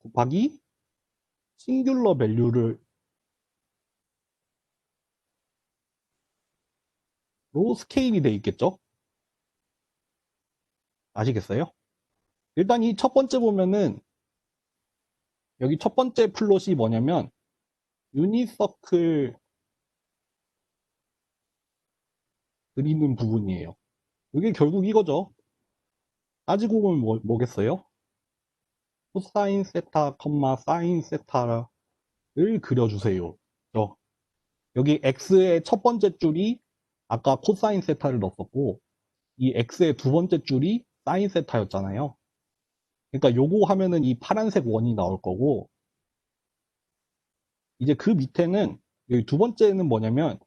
곱하기 싱귤러 밸류를 로 스케일이 돼 있겠죠. 아시겠어요? 일단 이 첫 번째 보면은 여기 첫 번째 플롯이 뭐냐면 유닛 서클 그리는 부분이에요. 이게 결국 이거죠. 따지고 보면 뭐겠어요? 코사인 세타, 사인 세타를 그려주세요. 여기 x의 첫 번째 줄이 아까 코사인 세타를 넣었었고 이 x의 두 번째 줄이 사인 세타였잖아요. 그러니까 요거 하면은 이 파란색 원이 나올 거고 이제 그 밑에는 여기 두 번째는 뭐냐면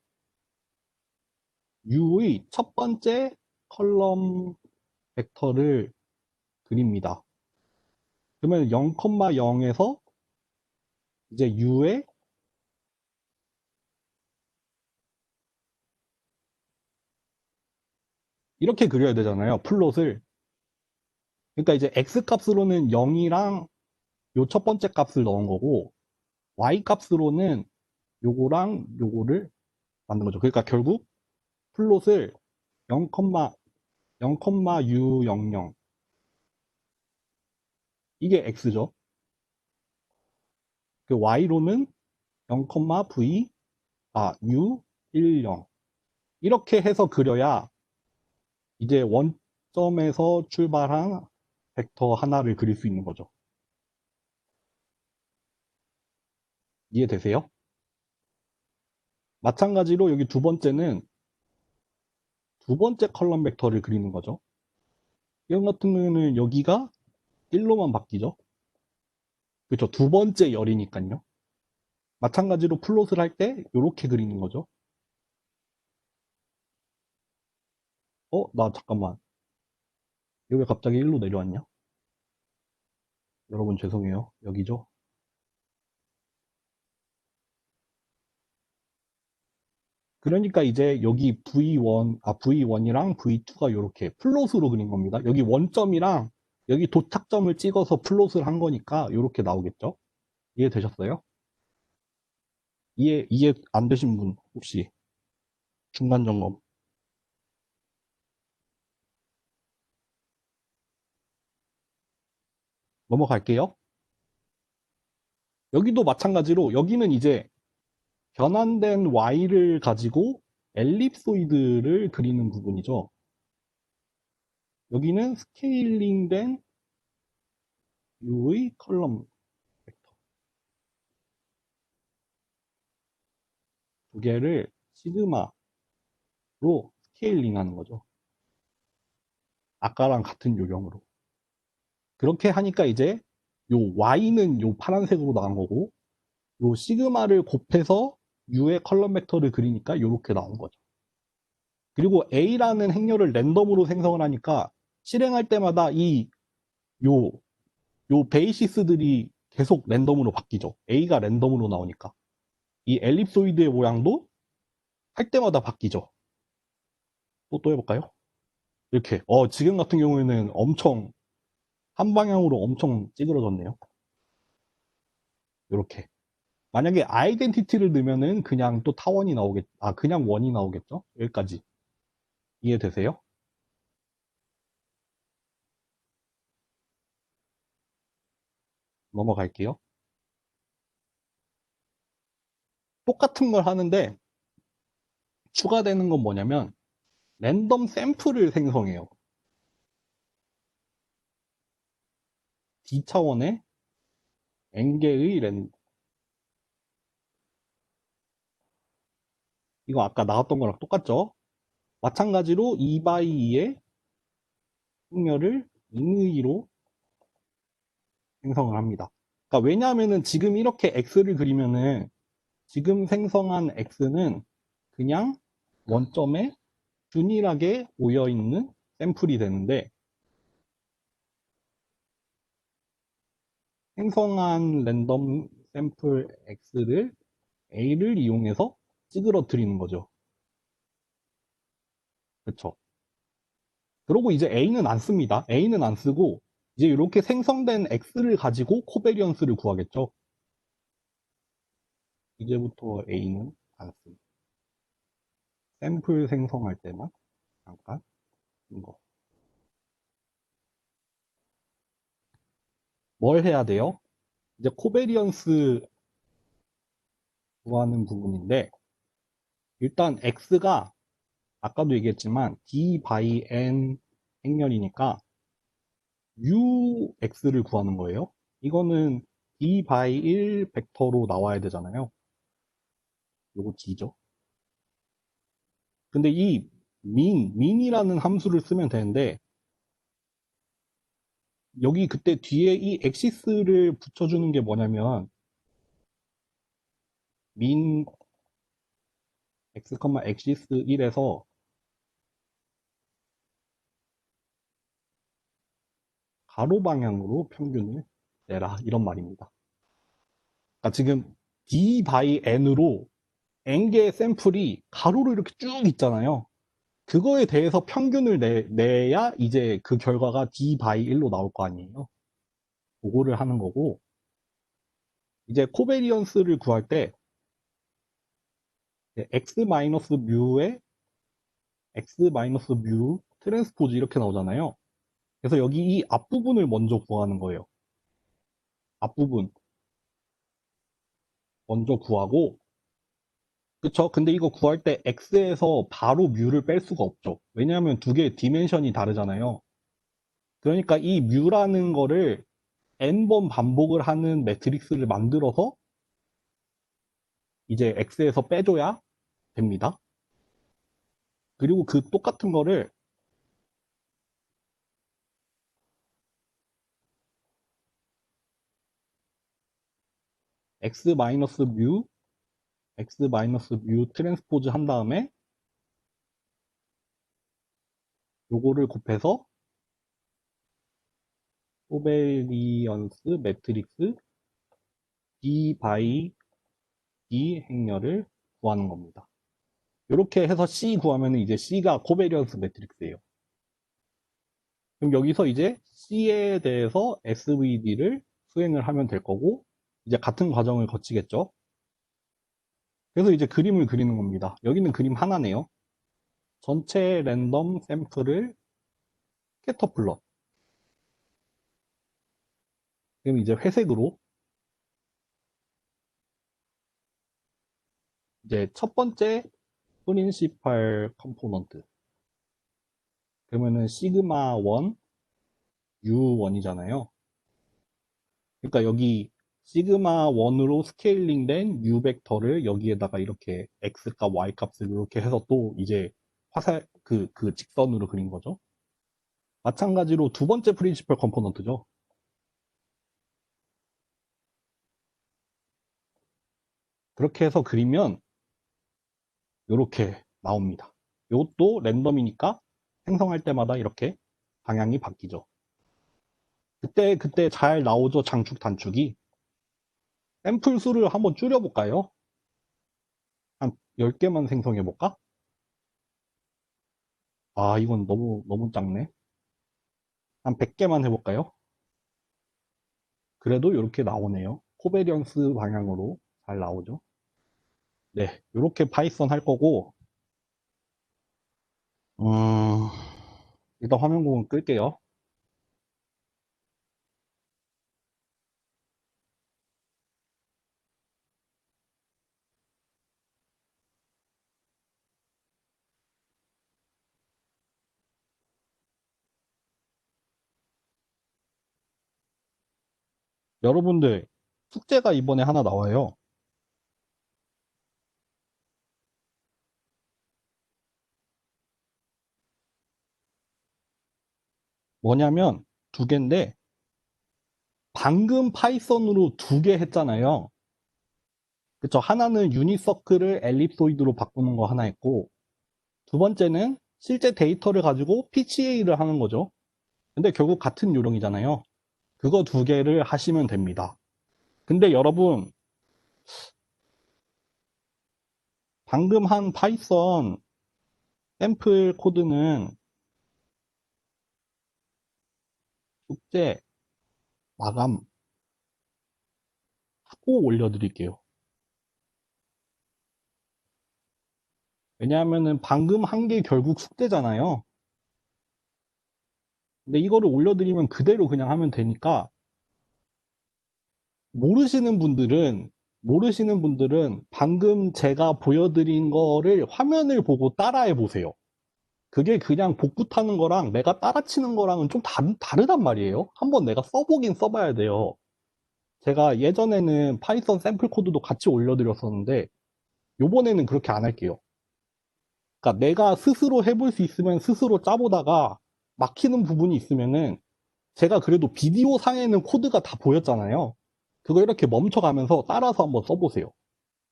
U의 첫 번째 컬럼 벡터를 그립니다. 그러면 0,0에서 이제 U의 이렇게 그려야 되잖아요. 플롯을. 그러니까 이제 X 값으로는 0이랑 요 첫 번째 값을 넣은 거고 Y 값으로는 요거랑 요거를 만든 거죠. 그러니까 결국 플롯을 0, 0,U00 이게 X죠. 그 Y로는 0,V U10 이렇게 해서 그려야 이제 원점에서 출발한 벡터 하나를 그릴 수 있는 거죠. 이해되세요? 마찬가지로 여기 두 번째는 두 번째 컬럼 벡터를 그리는 거죠. 이런 같은 경우는 여기가 1로만 바뀌죠. 그렇죠. 두 번째 열이니까요. 마찬가지로 플롯을 할 때 이렇게 그리는 거죠. 나 잠깐만. 여기 왜 갑자기 1로 내려왔냐? 여러분 죄송해요. 여기죠. 그러니까 이제 여기 V1이랑 V2가 이렇게 플롯으로 그린 겁니다. 여기 원점이랑 여기 도착점을 찍어서 플롯을 한 거니까 이렇게 나오겠죠? 이해되셨어요? 이해 안 되신 분 혹시 중간 점검 넘어갈게요. 여기도 마찬가지로 여기는 이제 변환된 Y를 가지고 엘립소이드를 그리는 부분이죠. 여기는 스케일링된 U의 컬럼 벡터 두 개를 시그마로 스케일링 하는 거죠. 아까랑 같은 요령으로. 그렇게 하니까 이제 요 Y는 요 파란색으로 나온 거고 요 시그마를 곱해서 U의 컬럼 벡터를 그리니까 이렇게 나온 거죠. 그리고 A라는 행렬을 랜덤으로 생성을 하니까 실행할 때마다 요, 요 베이시스들이 계속 랜덤으로 바뀌죠. A가 랜덤으로 나오니까. 이 엘립소이드의 모양도 할 때마다 바뀌죠. 또 해볼까요? 이렇게. 지금 같은 경우에는 엄청, 한 방향으로 엄청 찌그러졌네요. 이렇게. 만약에 아이덴티티를 넣으면은 그냥 또 타원이 그냥 원이 나오겠죠? 여기까지. 이해되세요? 넘어갈게요. 똑같은 걸 하는데 추가되는 건 뭐냐면 랜덤 샘플을 생성해요. D차원의 n개의 이거 아까 나왔던 거랑 똑같죠? 마찬가지로 2x2의 행렬을 인의로 생성을 합니다. 그러니까 왜냐하면은 지금 이렇게 x를 그리면은 지금 생성한 x는 그냥 원점에 균일하게 오여 있는 샘플이 되는데 생성한 랜덤 샘플 x를 a를 이용해서 찌그러뜨리는 거죠. 그렇죠. 그러고 이제 a는 안 씁니다. a는 안 쓰고 이제 이렇게 생성된 x를 가지고 코베리언스를 구하겠죠. 이제부터 a는 안 씁니다. 샘플 생성할 때만 잠깐 이거. 뭘 해야 돼요? 이제 코베리언스 구하는 부분인데 일단 x가 아까도 얘기했지만 d by n 행렬이니까 ux를 구하는 거예요. 이거는 d by 1 벡터로 나와야 되잖아요. 요거 d죠. 근데 이 min이라는 함수를 쓰면 되는데 여기 그때 뒤에 이 엑시스를 붙여주는 게 뭐냐면 min x, 엑시스 1에서 가로 방향으로 평균을 내라 이런 말입니다. 그러니까 지금 d by n으로 n개의 샘플이 가로로 이렇게 쭉 있잖아요. 그거에 대해서 평균을 내야 이제 그 결과가 d by 1로 나올 거 아니에요. 그거를 하는 거고 이제 코베리언스를 구할 때 x 마이너스 뮤에 x 마이너스 뮤 트랜스포즈 이렇게 나오잖아요. 그래서 여기 이 앞부분을 먼저 구하는 거예요. 앞부분 먼저 구하고 그쵸? 근데 이거 구할 때 x에서 바로 뮤를 뺄 수가 없죠. 왜냐하면 두 개의 디멘션이 다르잖아요. 그러니까 이 뮤라는 거를 n번 반복을 하는 매트릭스를 만들어서 이제 x에서 빼줘야 됩니다. 그리고 그 똑같은 거를 x 마이너스 뮤 x 마이너스 뮤 트랜스포즈 한 다음에 요거를 곱해서 코베리언스 매트릭스 D 바이 D 행렬을 구하는 겁니다. 이렇게 해서 C 구하면 이제 C가 코베리언스 매트릭스예요. 그럼 여기서 이제 C에 대해서 SVD를 수행을 하면 될 거고 이제 같은 과정을 거치겠죠. 그래서 이제 그림을 그리는 겁니다. 여기는 그림 하나네요. 전체 랜덤 샘플을 스캐터플럿. 그럼 이제 회색으로 이제 첫 번째 프린시팔 컴포넌트. 그러면은 시그마 1, U1이잖아요. 그러니까 여기 시그마 1으로 스케일링 된 U 벡터를 여기에다가 이렇게 X 값, Y 값을 이렇게 해서 또 이제 화살, 그 직선으로 그린 거죠. 마찬가지로 두 번째 프린시펄 컴포넌트죠. 그렇게 해서 그리면 이렇게 나옵니다. 이것도 랜덤이니까 생성할 때마다 이렇게 방향이 바뀌죠. 그때 잘 나오죠. 장축, 단축이. 샘플 수를 한번 줄여볼까요? 한 10개만 생성해볼까? 아, 이건 너무 작네. 한 100개만 해볼까요? 그래도 이렇게 나오네요. 코베리언스 방향으로 잘 나오죠. 네, 이렇게 파이썬 할 거고, 음, 일단 화면 공유 끌게요. 여러분들, 숙제가 이번에 하나 나와요. 뭐냐면 두 개인데, 방금 파이썬으로 두 개 했잖아요. 그쵸? 하나는 유니서클을 엘립소이드로 바꾸는 거 하나 했고, 두 번째는 실제 데이터를 가지고 PCA를 하는 거죠. 근데 결국 같은 요령이잖아요. 그거 두 개를 하시면 됩니다. 근데 여러분, 방금 한 파이썬 샘플 코드는 숙제 마감하고 올려드릴게요. 왜냐하면은 방금 한 게 결국 숙제잖아요. 근데 이거를 올려드리면 그대로 그냥 하면 되니까 모르시는 분들은 방금 제가 보여드린 거를 화면을 보고 따라해 보세요. 그게 그냥 복구 타는 거랑 내가 따라치는 거랑은 좀 다르단 말이에요. 한번 내가 써보긴 써봐야 돼요. 제가 예전에는 파이썬 샘플 코드도 같이 올려드렸었는데 요번에는 그렇게 안 할게요. 그러니까 내가 스스로 해볼 수 있으면 스스로 짜보다가 막히는 부분이 있으면은 제가 그래도 비디오 상에는 코드가 다 보였잖아요. 그거 이렇게 멈춰가면서 따라서 한번 써보세요.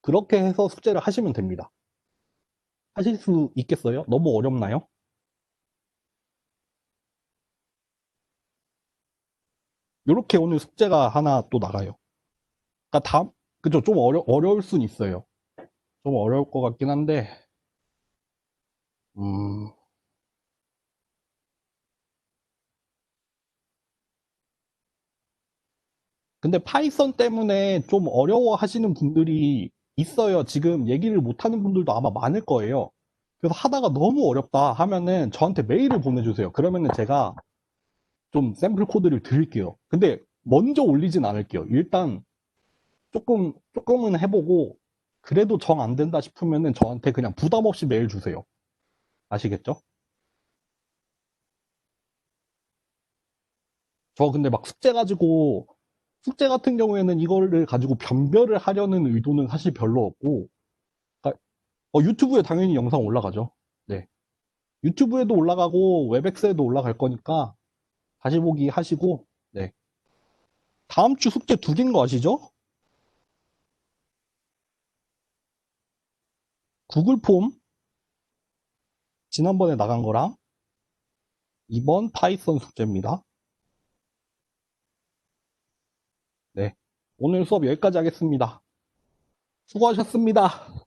그렇게 해서 숙제를 하시면 됩니다. 하실 수 있겠어요? 너무 어렵나요? 이렇게 오늘 숙제가 하나 또 나가요. 그러니까 그죠? 좀 어려울 순 있어요. 좀 어려울 것 같긴 한데, 음, 근데 파이썬 때문에 좀 어려워 하시는 분들이 있어요. 지금 얘기를 못 하는 분들도 아마 많을 거예요. 그래서 하다가 너무 어렵다 하면은 저한테 메일을 보내주세요. 그러면은 제가 좀 샘플 코드를 드릴게요. 근데 먼저 올리진 않을게요. 일단 조금은 해보고 그래도 정 안 된다 싶으면은 저한테 그냥 부담 없이 메일 주세요. 아시겠죠? 저 근데 막 숙제 같은 경우에는 이거를 가지고 변별을 하려는 의도는 사실 별로 없고, 그러니까 유튜브에 당연히 영상 올라가죠. 네. 유튜브에도 올라가고 웹엑스에도 올라갈 거니까 다시 보기 하시고, 네. 다음 주 숙제 두 개인 거 아시죠? 구글 폼 지난번에 나간 거랑 이번 파이썬 숙제입니다. 네. 오늘 수업 여기까지 하겠습니다. 수고하셨습니다.